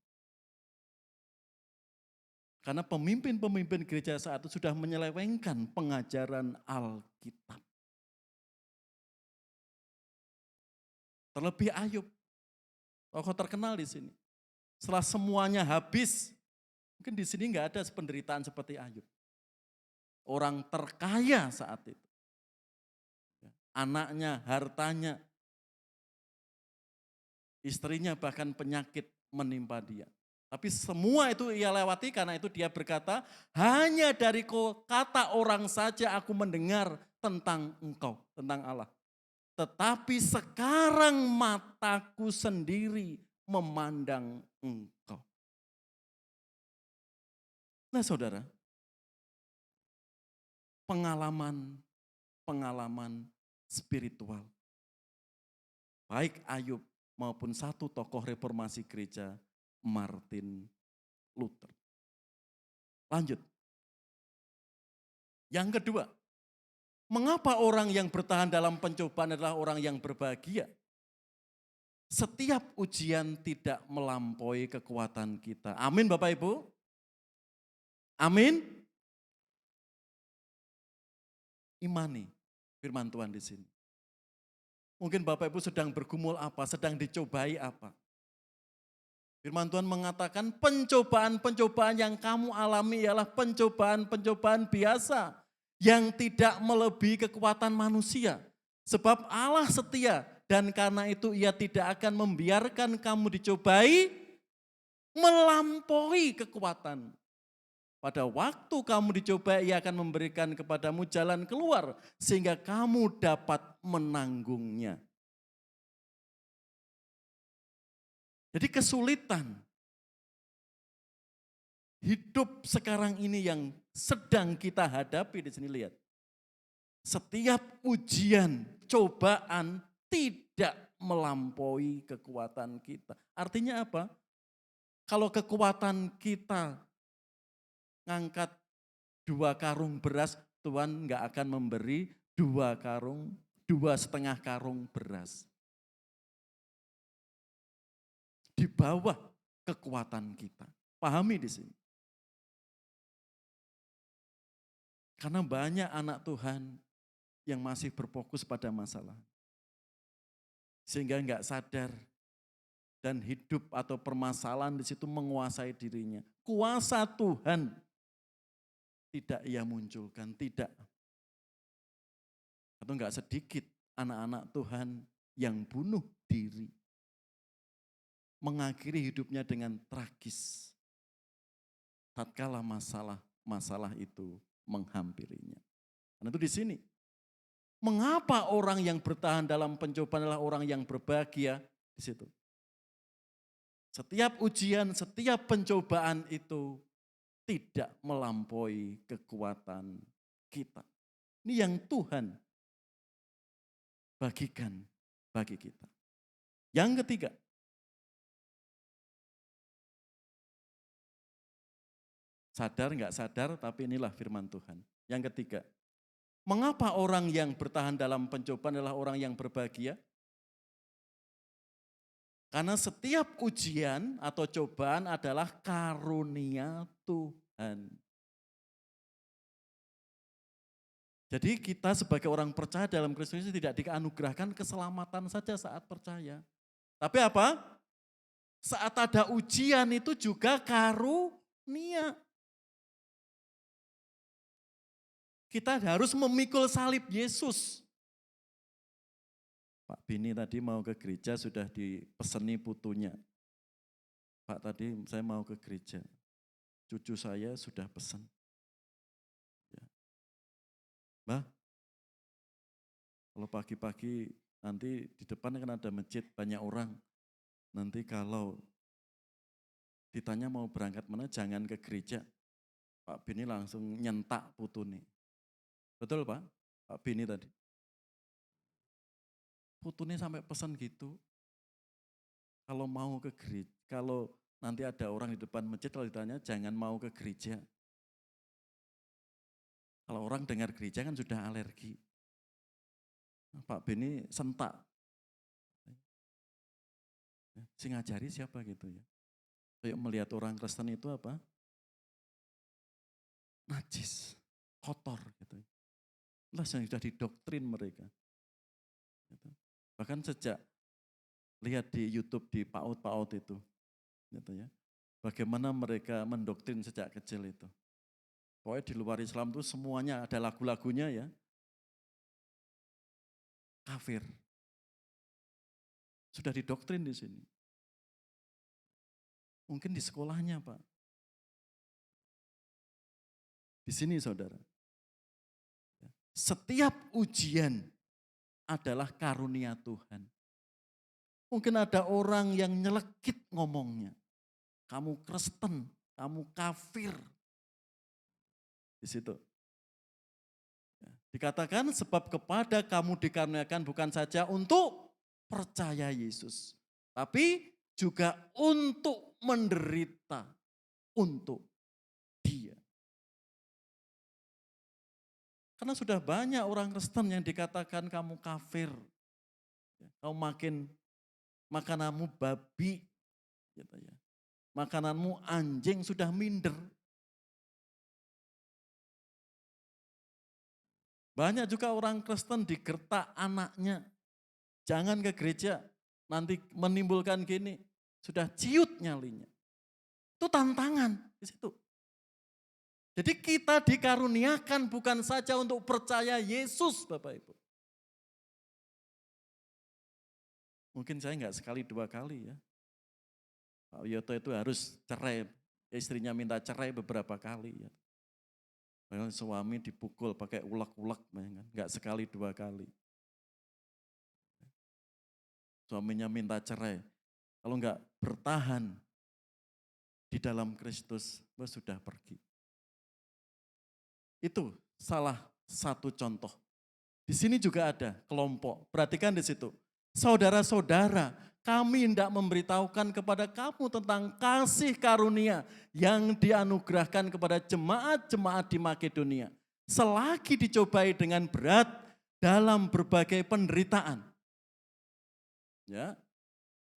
Karena pemimpin-pemimpin gereja saat itu sudah menyelewengkan pengajaran Alkitab. Terlebih Ayub, tokoh terkenal di sini. Setelah semuanya habis, mungkin di sini enggak ada penderitaan seperti Ayub. Orang terkaya saat itu. Anaknya, hartanya, istrinya bahkan penyakit menimpa dia. Tapi semua itu ia lewati karena itu dia berkata, hanya dari kata orang saja aku mendengar tentang engkau, tentang Allah. Tetapi sekarang mataku sendiri memandang engkau. Nah saudara, pengalaman spiritual. Baik Ayub maupun satu tokoh reformasi gereja, Martin Luther. Lanjut. Yang kedua, mengapa orang yang bertahan dalam pencobaan adalah orang yang berbahagia? Setiap ujian tidak melampaui kekuatan kita. Amin Bapak Ibu? Amin? Imani firman Tuhan di sini. Mungkin Bapak Ibu sedang bergumul apa, sedang dicobai apa. Firman Tuhan mengatakan pencobaan-pencobaan yang kamu alami ialah pencobaan-pencobaan biasa yang tidak melebihi kekuatan manusia. Sebab Allah setia dan karena itu ia tidak akan membiarkan kamu dicobai melampaui kekuatan. Pada waktu kamu dicobai ia akan memberikan kepadamu jalan keluar sehingga kamu dapat menanggungnya. Jadi kesulitan hidup sekarang ini yang sedang kita hadapi di sini lihat. Setiap ujian, cobaan tidak melampaui kekuatan kita. Artinya apa? Kalau kekuatan kita ngangkat 2 karung beras, Tuhan enggak akan memberi 2,5 karung beras. Di bawah kekuatan kita. Pahami di sini. Karena banyak anak Tuhan yang masih berfokus pada masalah. Sehingga enggak sadar dan hidup atau permasalahan di situ menguasai dirinya. Kuasa Tuhan tidak ia munculkan, tidak. Atau enggak sedikit anak-anak Tuhan yang bunuh diri. Mengakhiri hidupnya dengan tragis. Tatkala masalah masalah itu menghampirinya. Karena itu di sini. Mengapa orang yang bertahan dalam pencobaan adalah orang yang berbahagia? Di situ. Setiap ujian, setiap pencobaan itu tidak melampaui kekuatan kita. Ini yang Tuhan bagikan bagi kita. Yang ketiga, sadar nggak sadar tapi inilah firman Tuhan. Yang ketiga, mengapa orang yang bertahan dalam pencobaan adalah orang yang berbahagia? Karena setiap ujian atau cobaan adalah karunia Tuhan. Jadi kita sebagai orang percaya dalam Kristus tidak dianugerahkan keselamatan saja saat percaya. Tapi apa? Saat ada ujian itu juga karunia. Kita harus memikul salib Yesus. Pak Bini tadi mau ke gereja sudah dipeseni putunya. Pak tadi saya mau ke gereja, cucu saya sudah pesan. Ya. Mbah, kalau pagi-pagi nanti di depan kan ada masjid banyak orang. Nanti kalau ditanya mau berangkat mana jangan ke gereja. Pak Bini langsung nyentak putune. Betul Pak? Pak Bini tadi. Putune sampai pesan gitu. Kalau mau ke gereja, kalau nanti ada orang di depan masjid kalau ditanya jangan mau ke gereja. Kalau orang dengar gereja kan sudah alergi. Pak Beni sentak. Si ngajari siapa gitu ya. Kayak melihat orang Kristen itu apa? Najis, kotor gitu. Lah yang sudah didoktrin mereka. Gitu. Bahkan sejak lihat di YouTube di PAUD itu, gitu ya, bagaimana mereka mendoktrin sejak kecil itu. Pokoknya di luar Islam itu semuanya ada lagu-lagunya ya, kafir. Sudah didoktrin di sini. Mungkin di sekolahnya Pak. Di sini saudara. Setiap ujian adalah karunia Tuhan. Mungkin ada orang yang nyelekit ngomongnya. Kamu Kristen, kamu kafir. Di situ. Dikatakan sebab kepada kamu dikaruniakan bukan saja untuk percaya Yesus. Tapi juga untuk menderita untuk Dia. Karena sudah banyak orang Kristen yang dikatakan kamu kafir. Kamu makananmu babi. Gitu ya. Makananmu anjing sudah minder. Banyak juga orang Kristen digertak anaknya. Jangan ke gereja, nanti menimbulkan gini. Sudah ciut nyalinya. Itu tantangan di situ. Jadi kita dikaruniakan bukan saja untuk percaya Yesus Bapak Ibu. Mungkin saya enggak sekali dua kali ya. Pak Wiyoto itu harus cerai, istrinya minta cerai beberapa kali ya. Padahal suami dipukul pakai ulek-ulek, enggak sekali dua kali. Suaminya minta cerai, kalau enggak bertahan di dalam Kristus, sudah pergi. Itu salah satu contoh. Di sini juga ada kelompok. Perhatikan di situ. Saudara-saudara, kami hendak memberitahukan kepada kamu tentang kasih karunia yang dianugerahkan kepada jemaat-jemaat di Makedonia. Selagi dicobai dengan berat dalam berbagai penderitaan. Ya.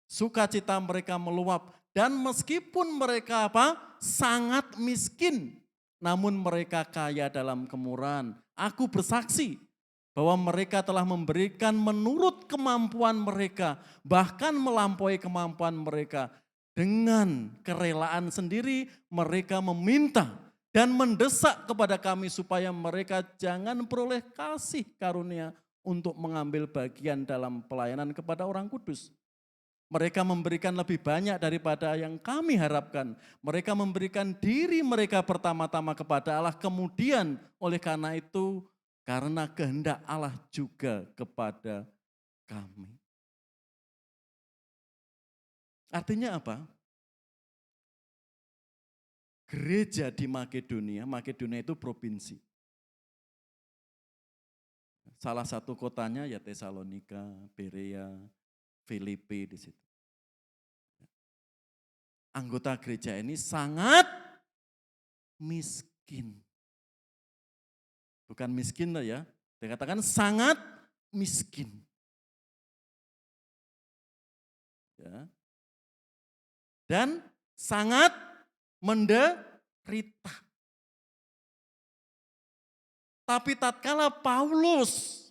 Sukacita mereka meluap dan meskipun mereka sangat miskin, namun mereka kaya dalam kemurahan. Aku bersaksi bahwa mereka telah memberikan menurut kemampuan mereka, bahkan melampaui kemampuan mereka. Dengan kerelaan sendiri mereka meminta dan mendesak kepada kami supaya mereka jangan peroleh kasih karunia untuk mengambil bagian dalam pelayanan kepada orang kudus. Mereka memberikan lebih banyak daripada yang kami harapkan. Mereka memberikan diri mereka pertama-tama kepada Allah, kemudian oleh karena itu, karena kehendak Allah juga kepada kami. Artinya apa? Gereja di Makedonia itu provinsi. Salah satu kotanya ya Tesalonika, Berea, Filipi di situ. Anggota gereja ini sangat miskin. Bukan miskin loh ya, dikatakan sangat miskin. Ya. Dan sangat menderita. Tapi tatkala Paulus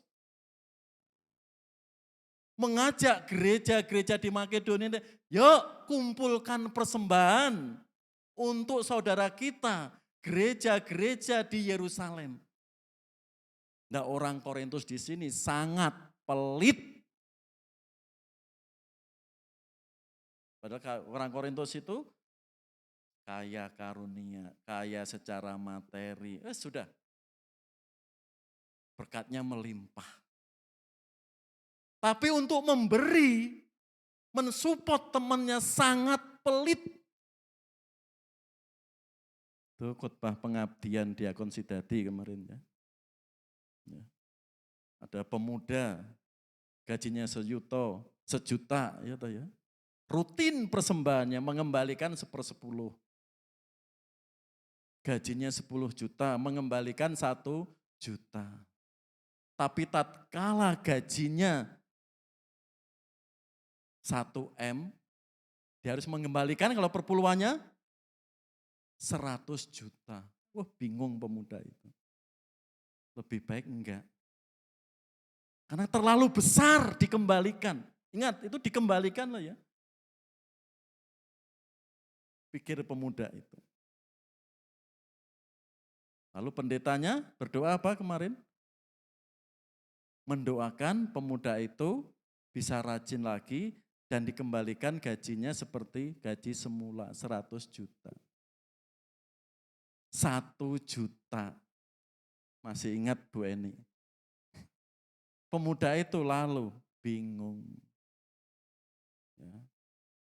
mengajak gereja-gereja di Makedonia, yuk kumpulkan persembahan untuk saudara kita, gereja-gereja di Yerusalem. Nah, orang Korintus di sini sangat pelit. Padahal orang Korintus itu kaya karunia, kaya secara materi. Sudah, berkatnya melimpah. Tapi untuk memberi, mensupport temannya sangat pelit. Itu khotbah pengabdian Diakon Sidadi kemarin ya. Ada pemuda, gajinya sejuta ya toh ya. Rutin persembahannya mengembalikan 1/10. Gajinya 10 juta, mengembalikan 1 juta. Tapi tatkala gajinya 1 M, dia harus mengembalikan kalau perpuluhannya 100 juta. Wah, bingung pemuda itu. Lebih baik enggak. Karena terlalu besar dikembalikan. Ingat, itu dikembalikan loh ya. Pikir pemuda itu. Lalu pendetanya berdoa apa kemarin? Mendoakan pemuda itu bisa rajin lagi dan dikembalikan gajinya seperti gaji semula 100 juta. 1 juta. Masih ingat Bu Eni? Pemuda itu lalu bingung. Ya.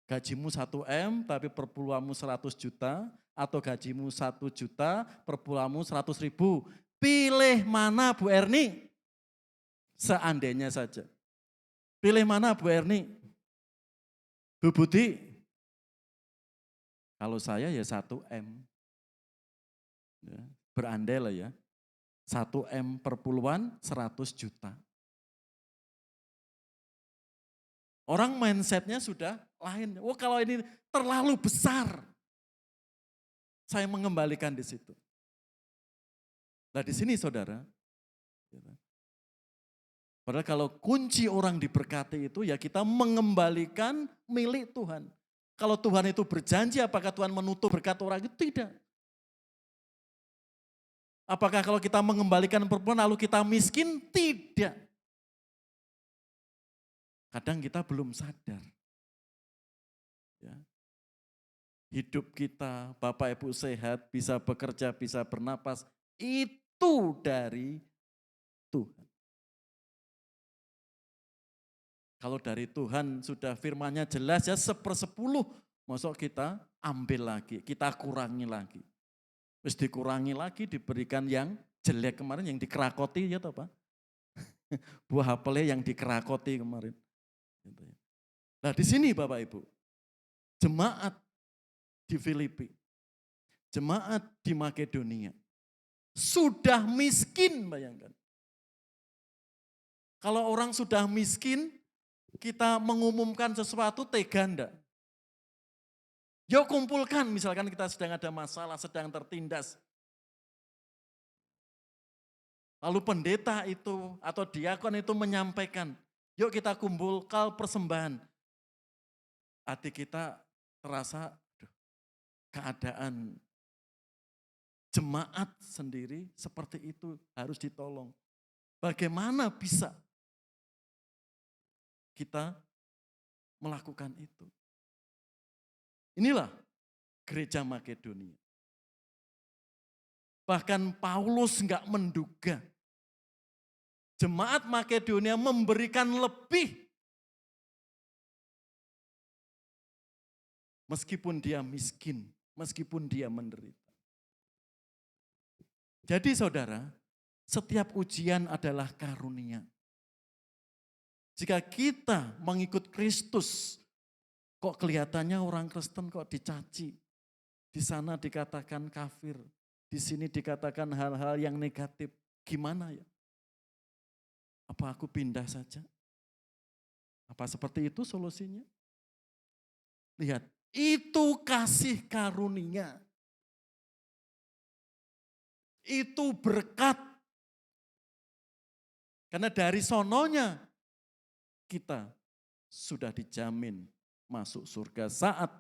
Gajimu 1 M tapi perpuluhanmu 100 juta atau gajimu 1 juta perpuluhanmu 100 ribu. Pilih mana Bu Erni? Seandainya saja. Pilih mana Bu Erni? Bu Budi? Kalau saya ya 1 M. Ya, berandai lah ya. 1 M perpuluhan 100 juta. Orang mindsetnya sudah lain. Oh kalau ini terlalu besar, saya mengembalikan di situ. Nah di sini saudara, padahal kalau kunci orang diberkati itu ya kita mengembalikan milik Tuhan. Kalau Tuhan itu berjanji, apakah Tuhan menutup berkat orang itu? Tidak. Apakah kalau kita mengembalikan perpuluhan lalu kita miskin? Tidak. Kadang kita belum sadar. Ya. Hidup kita, Bapak Ibu sehat, bisa bekerja, bisa bernapas, itu dari Tuhan. Kalau dari Tuhan sudah firman-Nya jelas ya 1/10, masuk kita ambil lagi, kita kurangi lagi. Terus dikurangi lagi, diberikan yang jelek kemarin, yang dikerakoti ya toh Pak. Buah apelnya yang dikerakoti kemarin. Nah di sini Bapak Ibu, jemaat di Filipi, jemaat di Makedonia, sudah miskin bayangkan. Kalau orang sudah miskin, kita mengumumkan sesuatu tega enggak? Yuk kumpulkan, misalkan kita sedang ada masalah, sedang tertindas. Lalu pendeta itu atau diakon itu menyampaikan, yuk kita kumpulkan persembahan. Hati kita terasa keadaan jemaat sendiri seperti itu harus ditolong. Bagaimana bisa kita melakukan itu. Inilah gereja Makedonia. Bahkan Paulus enggak menduga jemaat Makedonia memberikan lebih. Meskipun dia miskin, meskipun dia menderita. Jadi saudara, setiap ujian adalah karunia. Jika kita mengikut Kristus, kok kelihatannya orang Kristen kok dicaci. Di sana dikatakan kafir, di sini dikatakan hal-hal yang negatif. Gimana ya? Apa aku pindah saja? Apa seperti itu solusinya? Lihat, itu kasih karunia. Itu berkat. Karena dari sononya kita sudah dijamin masuk surga saat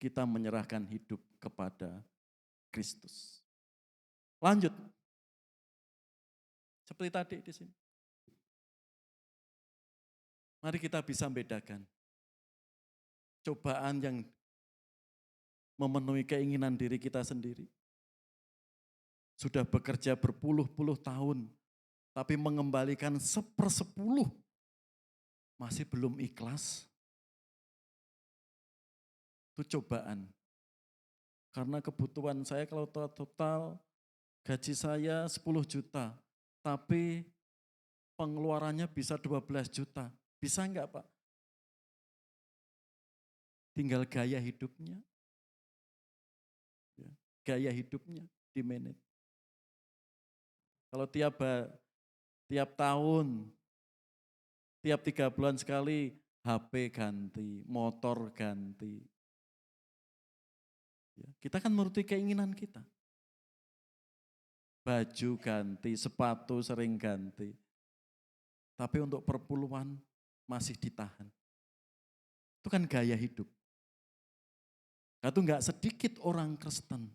kita menyerahkan hidup kepada Kristus. Lanjut. Seperti tadi di sini. Mari kita bisa membedakan cobaan yang memenuhi keinginan diri kita sendiri. Sudah bekerja berpuluh-puluh tahun, tapi mengembalikan 1/10 masih belum ikhlas. Itu cobaan. Karena kebutuhan saya kalau total gaji saya 10 juta, tapi pengeluarannya bisa 12 juta. Bisa enggak Pak? Tinggal gaya hidupnya. Gaya hidupnya di manage. Kalau tiap tahun, tiap 3 bulan sekali HP ganti, motor ganti. Kita kan menuruti keinginan kita. Baju ganti, sepatu sering ganti. Tapi untuk perpuluhan masih ditahan. Itu kan gaya hidup. Itu enggak sedikit orang Kristen.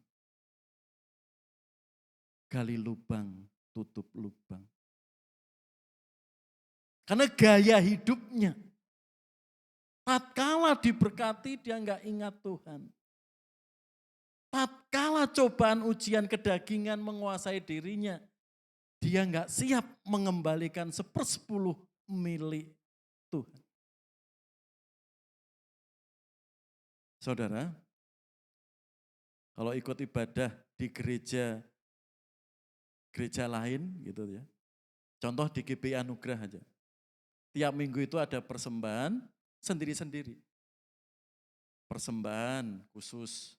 Gali lubang, tutup lubang. Karena gaya hidupnya. Tatkala diberkati dia enggak ingat Tuhan. Tatkala cobaan ujian kedagingan menguasai dirinya, dia enggak siap mengembalikan 1/10 milik Tuhan. Saudara, kalau ikut ibadah di gereja lain gitu ya. Contoh di GBI Anugerah aja. Tiap minggu itu ada persembahan sendiri-sendiri. Persembahan khusus,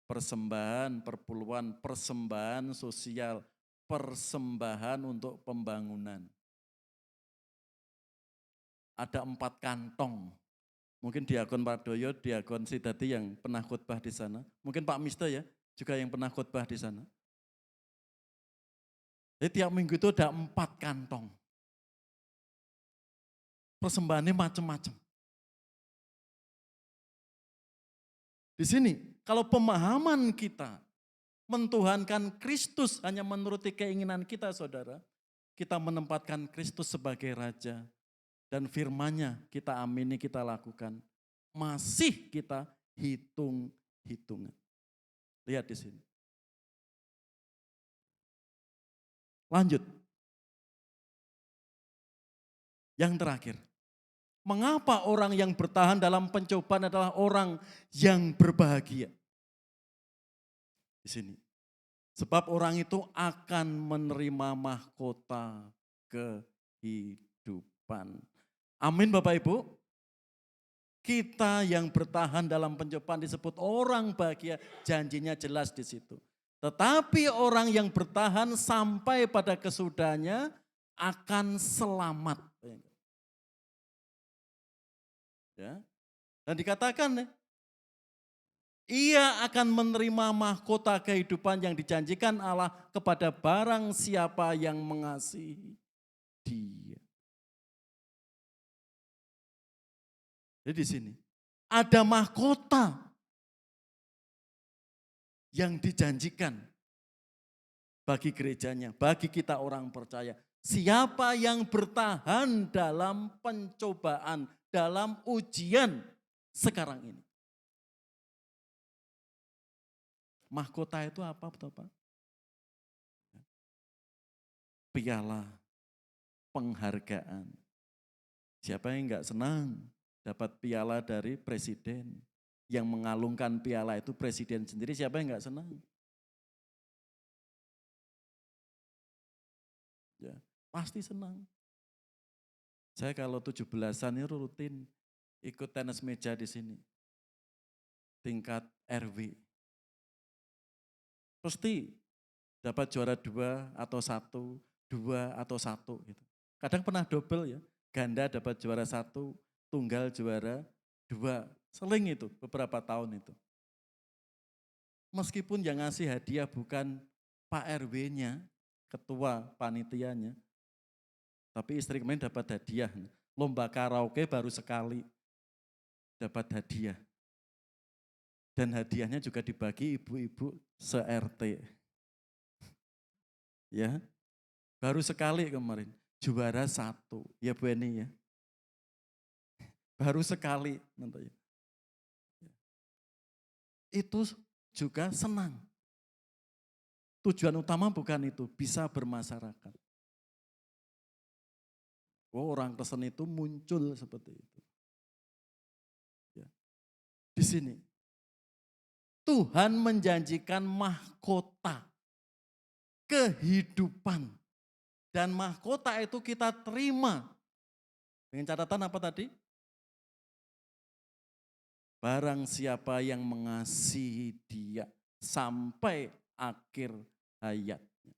persembahan perpuluhan, persembahan sosial, persembahan untuk pembangunan. Ada 4 kantong. Mungkin Diakon Pardoyo, Diakon Sidati yang pernah khotbah di sana. Mungkin Pak Mister ya, juga yang pernah khotbah di sana. Jadi tiap minggu itu ada 4 kantong. Persembahannya macam-macam. Di sini, kalau pemahaman kita mentuhankan Kristus hanya menuruti keinginan kita, saudara, kita menempatkan Kristus sebagai Raja, dan firman-Nya kita amini, kita lakukan, masih kita hitung-hitungan. Lihat di sini. Lanjut. Yang terakhir. Mengapa orang yang bertahan dalam pencobaan adalah orang yang berbahagia? Di sini. Sebab orang itu akan menerima mahkota kehidupan. Amin Bapak Ibu. Kita yang bertahan dalam pencobaan disebut orang bahagia, janjinya jelas di situ. Tetapi orang yang bertahan sampai pada kesudahannya akan selamat. Ya. Dan dikatakan ia akan menerima mahkota kehidupan yang dijanjikan Allah kepada barang siapa yang mengasihi dia. Jadi di sini ada mahkota yang dijanjikan bagi gerejanya, bagi kita orang percaya. Siapa yang bertahan dalam pencobaan, dalam ujian sekarang ini. Mahkota itu apa, betul Pak? Piala, penghargaan. Siapa yang enggak senang dapat piala dari presiden? Yang mengalungkan piala itu presiden sendiri, siapa yang enggak senang? Ya, pasti senang. Saya kalau 17-an itu rutin ikut tenis meja di sini. Tingkat RW. Pasti dapat juara 2 atau 1, 2 atau 1 gitu. Kadang pernah double ya, ganda dapat juara 1, tunggal juara 2. Seling itu beberapa tahun itu. Meskipun yang ngasih hadiah bukan Pak RW-nya, ketua panitianya, tapi istri kemarin dapat hadiah. Lomba karaoke baru sekali dapat hadiah. Dan hadiahnya juga dibagi ibu-ibu se-RT. Ya, baru sekali kemarin, juara 1, ya Bu Eni ya. Baru sekali nanti. Itu juga senang. Tujuan utama bukan itu, bisa bermasyarakat. Oh, orang Kristen itu muncul seperti itu. Ya. Di sini, Tuhan menjanjikan mahkota, kehidupan. Dan mahkota itu kita terima. Dengan catatan apa tadi? Barang siapa yang mengasihi Dia sampai akhir hayatnya.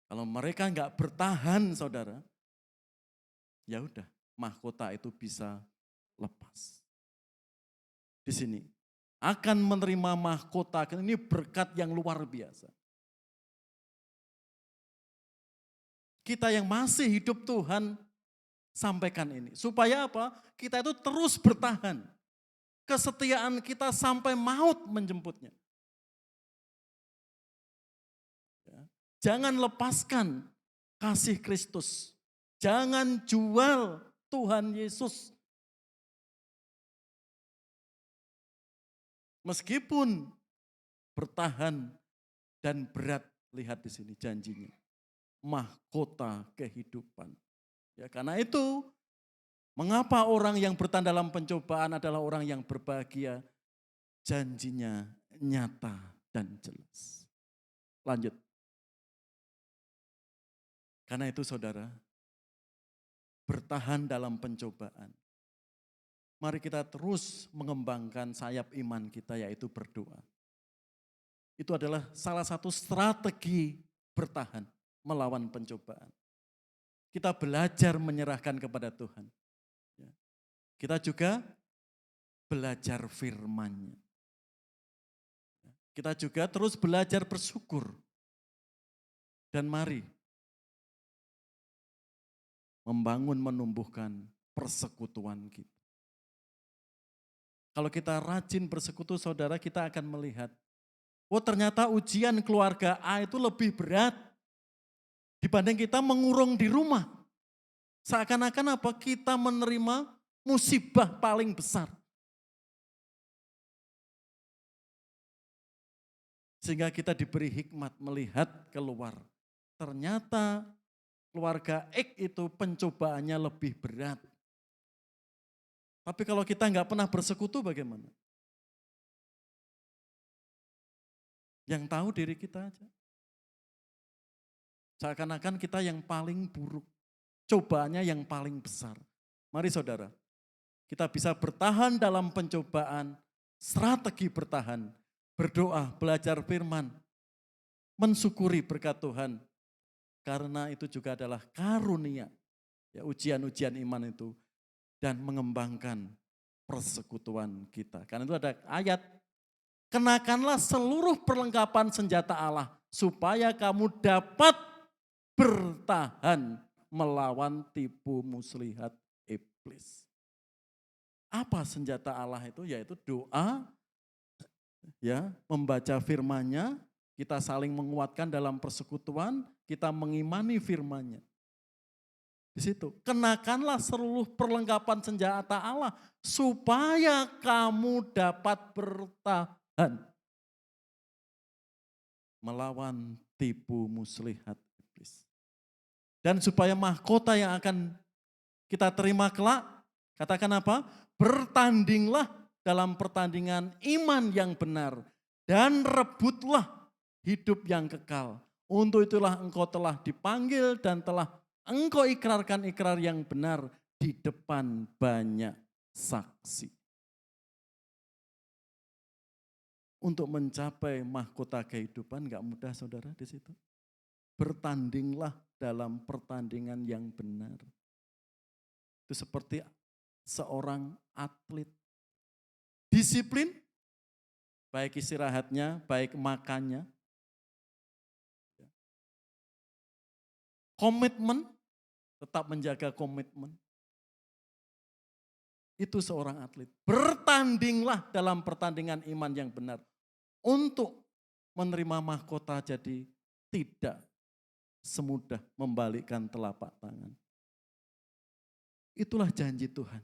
Kalau mereka enggak bertahan, saudara, ya udah, mahkota itu bisa lepas. Di sini akan menerima mahkota, ini berkat yang luar biasa. Kita yang masih hidup Tuhan sampaikan ini. Supaya apa? Kita itu terus bertahan. Kesetiaan kita sampai maut menjemputnya. Jangan lepaskan kasih Kristus. Jangan jual Tuhan Yesus. Meskipun bertahan dan berat, lihat di sini janjinya. Mahkota kehidupan. Ya, karena itu, mengapa orang yang bertahan dalam pencobaan adalah orang yang berbahagia? Janjinya nyata dan jelas. Lanjut. Karena itu saudara, bertahan dalam pencobaan. Mari kita terus mengembangkan sayap iman kita, yaitu berdoa. Itu adalah salah satu strategi bertahan melawan pencobaan. Kita belajar menyerahkan kepada Tuhan. Kita juga belajar firman-Nya. Kita juga terus belajar bersyukur. Dan mari membangun, menumbuhkan persekutuan kita. Kalau kita rajin bersekutu, saudara, kita akan melihat, oh ternyata ujian keluarga A itu lebih berat dibanding kita mengurung di rumah. Seakan-akan apa? Kita menerima musibah paling besar. Sehingga kita diberi hikmat melihat keluar. Ternyata keluarga X itu pencobaannya lebih berat. Tapi kalau kita nggak pernah bersekutu bagaimana? Yang tahu diri kita aja. Seakan-akan kita yang paling buruk. Cobaannya yang paling besar. Mari saudara, kita bisa bertahan dalam pencobaan, strategi bertahan, berdoa, belajar firman, mensyukuri berkat Tuhan. Karena itu juga adalah karunia, ya, ujian-ujian iman itu, dan mengembangkan persekutuan kita. Karena itu ada ayat, kenakanlah seluruh perlengkapan senjata Allah, supaya kamu dapat bertahan melawan tipu muslihat iblis. Apa senjata Allah itu? Yaitu doa, ya, membaca firman-Nya, kita saling menguatkan dalam persekutuan, kita mengimani firman-Nya. Di situ, kenakanlah seluruh perlengkapan senjata Allah supaya kamu dapat bertahan melawan tipu muslihat iblis. Dan supaya mahkota yang akan kita terima kelak, katakan apa? Bertandinglah dalam pertandingan iman yang benar dan rebutlah hidup yang kekal. Untuk itulah engkau telah dipanggil dan telah engkau ikrarkan ikrar yang benar di depan banyak saksi. Untuk mencapai mahkota kehidupan gak mudah saudara di situ. Bertandinglah dalam pertandingan yang benar. Itu seperti seorang atlet. Disiplin, baik istirahatnya, baik makannya. Komitmen, tetap menjaga komitmen. Itu seorang atlet. Bertandinglah dalam pertandingan iman yang benar. Untuk menerima mahkota jadi tidak semudah membalikkan telapak tangan. Itulah janji Tuhan.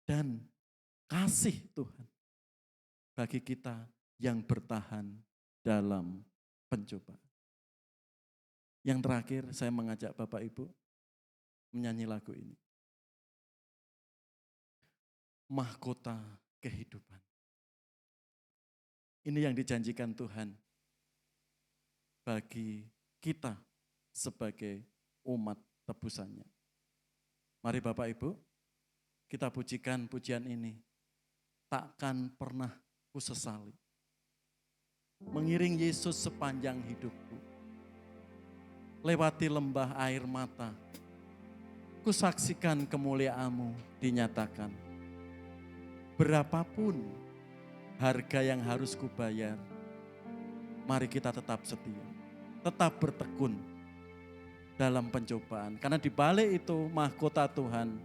Dan kasih Tuhan bagi kita yang bertahan dalam pencobaan. Yang terakhir saya mengajak Bapak Ibu menyanyi lagu ini. Mahkota kehidupan. Ini yang dijanjikan Tuhan bagi kita sebagai umat tebusannya. Mari Bapak Ibu, kita pujikan pujian ini. Takkan pernah ku sesali. Mengiring Yesus sepanjang hidupku. Lewati lembah air mata. Ku saksikan kemuliaan-Mu dinyatakan. Berapapun harga yang harus kubayar, mari kita tetap setia, tetap bertekun dalam pencobaan. Karena di balik itu mahkota Tuhan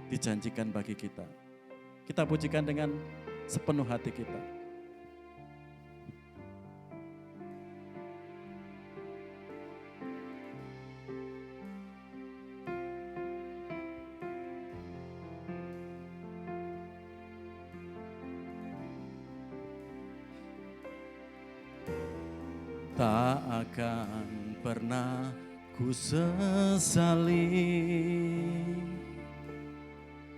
dijanjikan bagi kita. Kita pujikan dengan sepenuh hati kita. Tak akan pernah ku sesali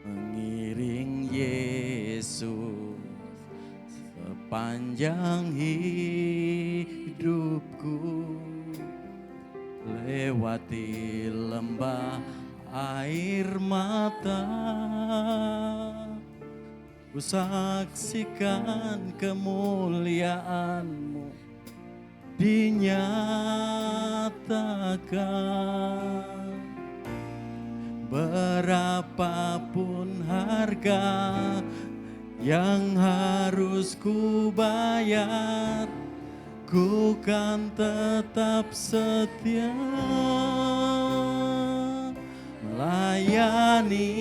mengiring Yesus sepanjang hidupku, lewati lembah air mata, ku saksikan kemuliaan-Mu dinyatakan. Berapapun harga yang harus ku bayar, ku kan tetap setia melayani,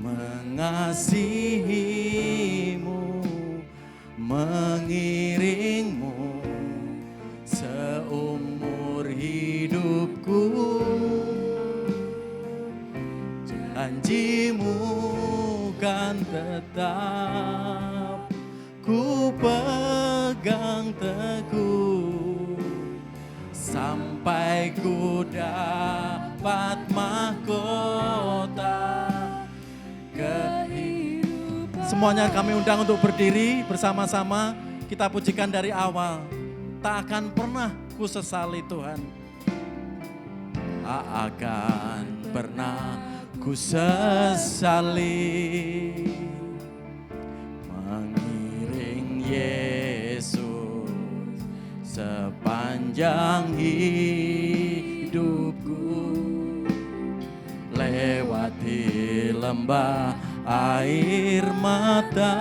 mengasihi-Mu, mengiring-Mu seumur hidupku. Janji-Mu kan tetap ku pegang teguh sampai ku dapat mahkota kehidupan. Semuanya kami undang untuk berdiri bersama-sama. Kita pujikan dari awal. Tak akan pernah ku sesali Tuhan. Tak akan pernah ku sesali mengiring Yesus sepanjang hidupku, lewati lembah air mata,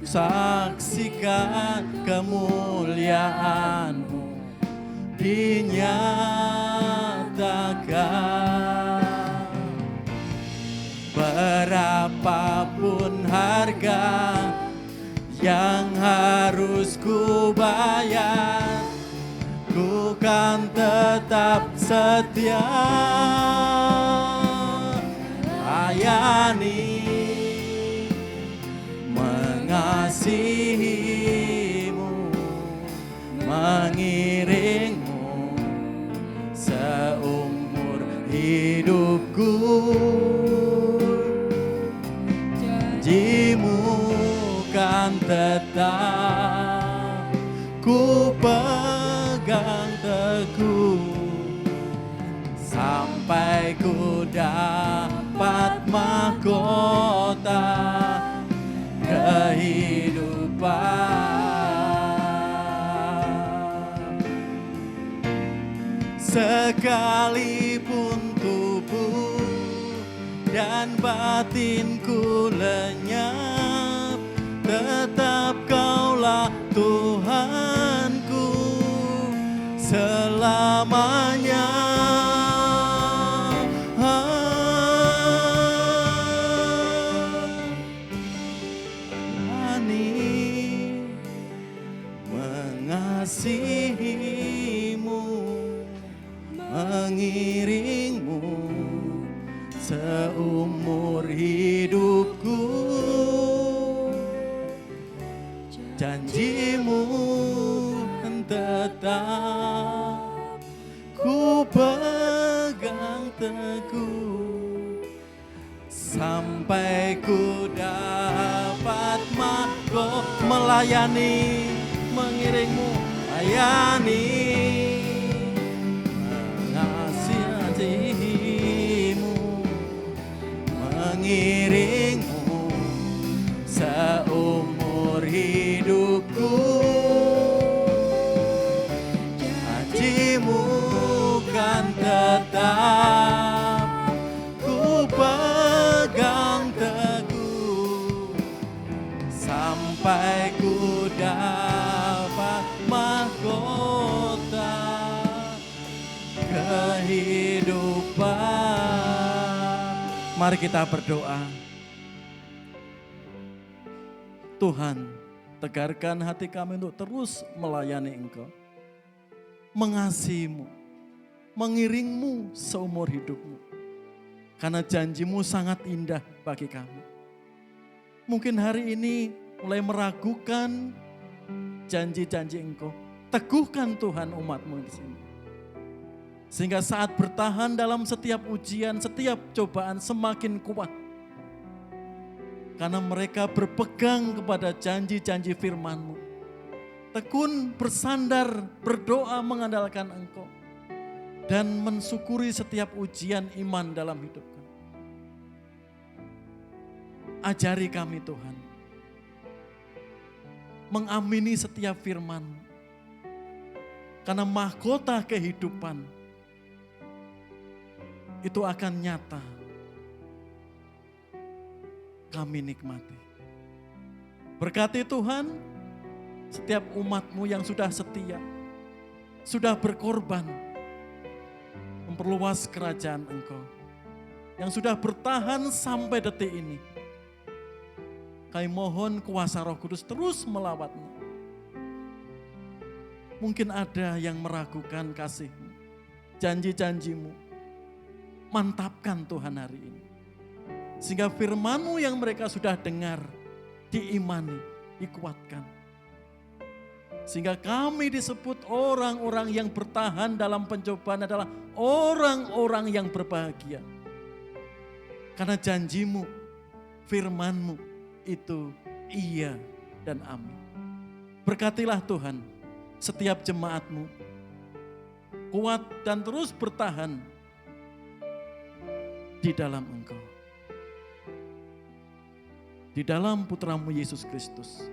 saksikan kemuliaan-Mu dinyatakan. Berapapun harga yang harus ku bayar, ku kan tetap setia layani, mengasihimu, mengiringmu seumur hidupku. Janjimu kan tetap ku pegang teguh sampai ku dapat mahkota kehidupan. Sekalipun tubuh dan batinku lenyap, tetap Kaulah Tuhanku selamanya. Mengasihimu, mengiringmu seumur hidupku. Janjimu tetap ku pegang teguh sampai ku dapat melayani, mengiringmu, layani, mengasihimu, mengiringmu seumur hidupku. Janjimu kan tetap ku pegang teguh sampai ku dapat mahkota kehidupan. Mari kita berdoa. Tuhan, tegarkan hati kami untuk terus melayani Engkau, mengasihimu, mengiringmu seumur hidupmu. Karena janjimu sangat indah bagi kami. Mungkin hari ini mulai meragukan janji-janji Engkau. Teguhkan Tuhan umat-Mu di sini. Sehingga saat bertahan dalam setiap ujian, setiap cobaan semakin kuat. Karena mereka berpegang kepada janji-janji firman-Mu. Tekun bersandar, berdoa mengandalkan Engkau. Dan mensyukuri setiap ujian iman dalam hidup kami. Ajari kami Tuhan. Mengamini setiap firman-Mu. Karena mahkota kehidupan itu akan nyata. Kami nikmati. Berkati Tuhan setiap umat-Mu yang sudah setia, sudah berkorban, memperluas kerajaan Engkau, yang sudah bertahan sampai detik ini. Kami mohon kuasa Roh Kudus terus melawat-Mu. Mungkin ada yang meragukan kasih-Mu, janji-janji-Mu. Mantapkan Tuhan hari ini. Sehingga firman-Mu yang mereka sudah dengar, diimani, dikuatkan. Sehingga kami disebut orang-orang yang bertahan dalam pencobaan adalah orang-orang yang berbahagia. Karena janji-Mu, firman-Mu itu iya dan amin. Berkatilah Tuhan setiap jemaat-Mu, kuat dan terus bertahan di dalam Engkau. Di dalam Putra-Mu Yesus Kristus,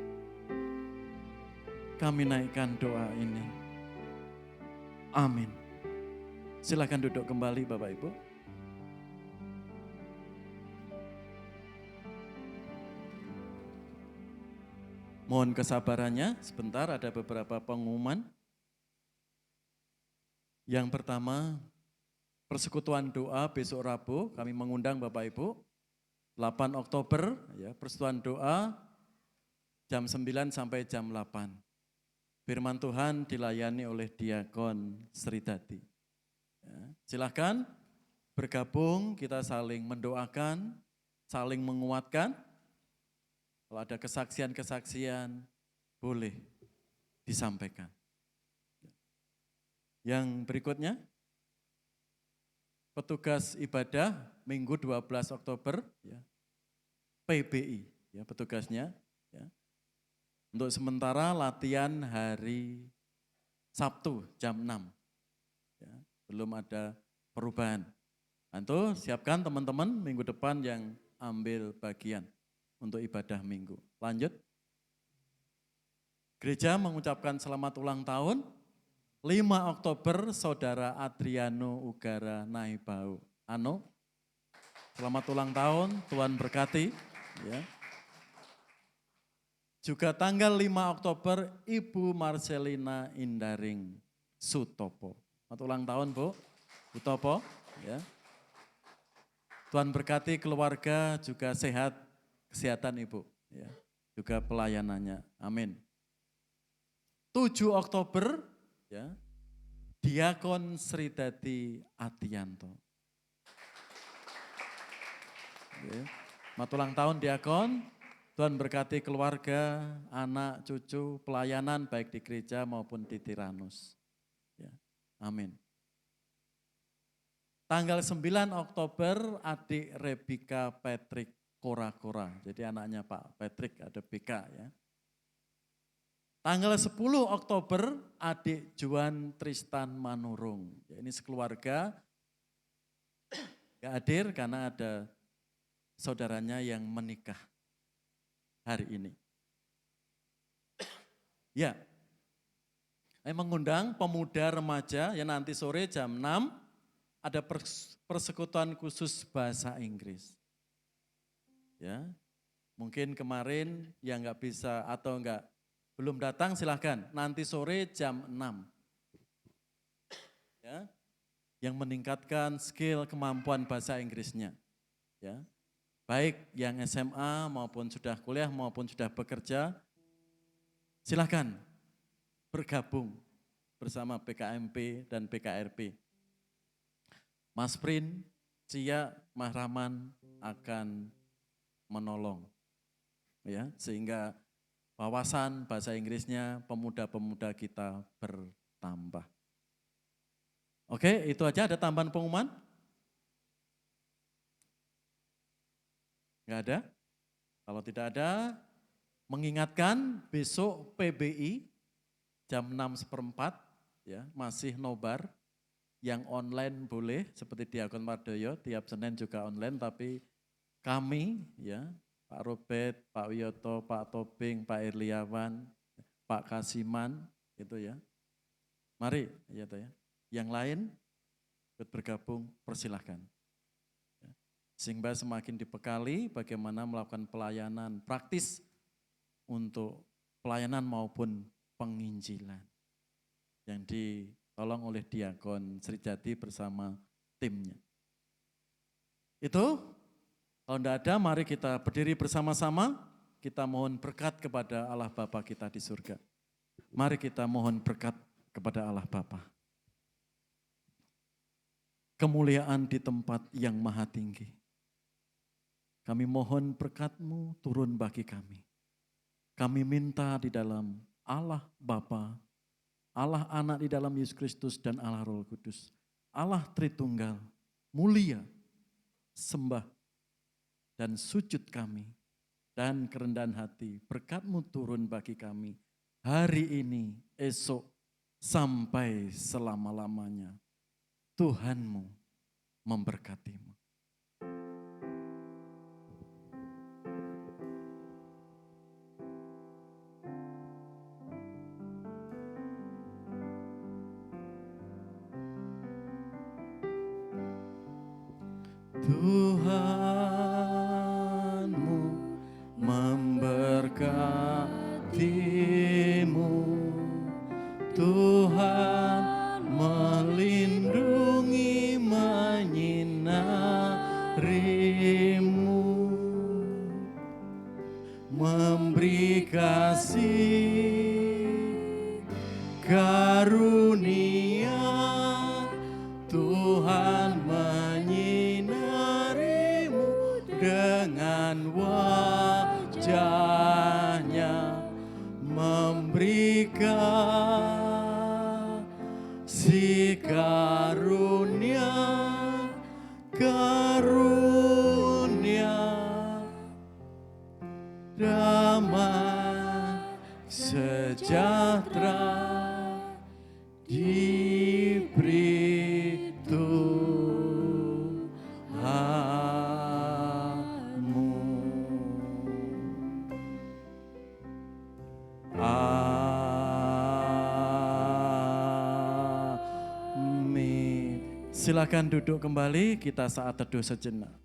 kami naikkan doa ini. Amin. Silakan duduk kembali Bapak Ibu. Mohon kesabarannya, sebentar ada beberapa pengumuman. Yang pertama, persekutuan doa besok Rabu, kami mengundang Bapak Ibu. 8 Oktober, ya, persekutuan doa jam 9 sampai jam 8. Firman Tuhan dilayani oleh Diakon Sridadi. Ya, silakan bergabung, kita saling mendoakan, saling menguatkan. Kalau ada kesaksian-kesaksian, boleh disampaikan. Yang berikutnya, petugas ibadah Minggu 12 Oktober, ya, PBI, ya, petugasnya. Ya. Untuk sementara latihan hari Sabtu jam 6. Ya, belum ada perubahan. Nanti siapkan teman-teman minggu depan yang ambil bagian untuk ibadah minggu. Lanjut. Gereja mengucapkan selamat ulang tahun 5 Oktober Saudara Adriano Ugara Naibau. Ano, selamat ulang tahun, Tuhan berkati. Ya. Juga tanggal 5 Oktober Ibu Marcelina Indaring Sutopo. Selamat ulang tahun Bu, Sutopo. Ya. Tuhan berkati keluarga, juga sehat, kesehatan Ibu. Ya. Juga pelayanannya, amin. 7 Oktober, ya, Diakon Sridadi Adianto. Selamat ulang tahun Diakon, Tuhan berkati keluarga, anak, cucu, pelayanan baik di gereja maupun di Tiranus. Ya, amin. Tanggal 9 Oktober adik Rebika Patrick Kora-Kora, jadi anaknya Pak Patrick ada BK ya. Tanggal 10 Oktober adik Juan Tristan Manurung. Ya, ini sekeluarga gak hadir karena ada saudaranya yang menikah hari ini. Ya, saya mengundang pemuda remaja ya nanti sore jam 6 ada persekutuan khusus bahasa Inggris. Ya, mungkin kemarin yang gak bisa atau belum datang silahkan, nanti sore jam 6. Ya, yang meningkatkan skill kemampuan bahasa Inggrisnya. Ya, baik yang SMA maupun sudah kuliah maupun sudah bekerja, silahkan bergabung bersama PKMP dan PKRP. Mas Prin, Cia, Mas Rahman akan menolong. Ya, sehingga wawasan bahasa Inggrisnya pemuda-pemuda kita bertambah. Oke, itu aja. Ada tambahan pengumuman? Enggak ada? Kalau tidak ada, mengingatkan besok PBI jam 6:15 ya, masih nobar. Yang online boleh seperti Diakon Mardoyo, tiap Senin juga online, tapi kami ya, Pak Robert, Pak Wiyoto, Pak Tobing, Pak Irliawan, Pak Kasiman, gitu ya. Mari, ya, ya. Yang lain ikut bergabung, persilahkan. Ya. Sehingga semakin dibekali bagaimana melakukan pelayanan praktis untuk pelayanan maupun penginjilan. Yang ditolong oleh Diakon Sridadi bersama timnya. Itu. Kalau tidak ada, mari kita berdiri bersama-sama, kita mohon berkat kepada Allah Bapa kita di surga. Mari kita mohon berkat kepada Allah Bapa. Kemuliaan di tempat yang maha tinggi. Kami mohon berkat-Mu turun bagi kami. Kami minta di dalam Allah Bapa, Allah Anak di dalam Yesus Kristus dan Allah Roh Kudus. Allah Tritunggal, mulia, sembah, dan sujud kami dan kerendahan hati, berkat-Mu turun bagi kami hari ini, esok, sampai selama-lamanya. Tuhanmu memberkatimu. Tuhanmu memberkatimu, Tuhan melindungi menyinarimu, memberikan dan wajahnya memberikan si karunia damai sejahtera diberi Tuhanmu. Amin. Silakan duduk kembali, kita saat teduh sejenak.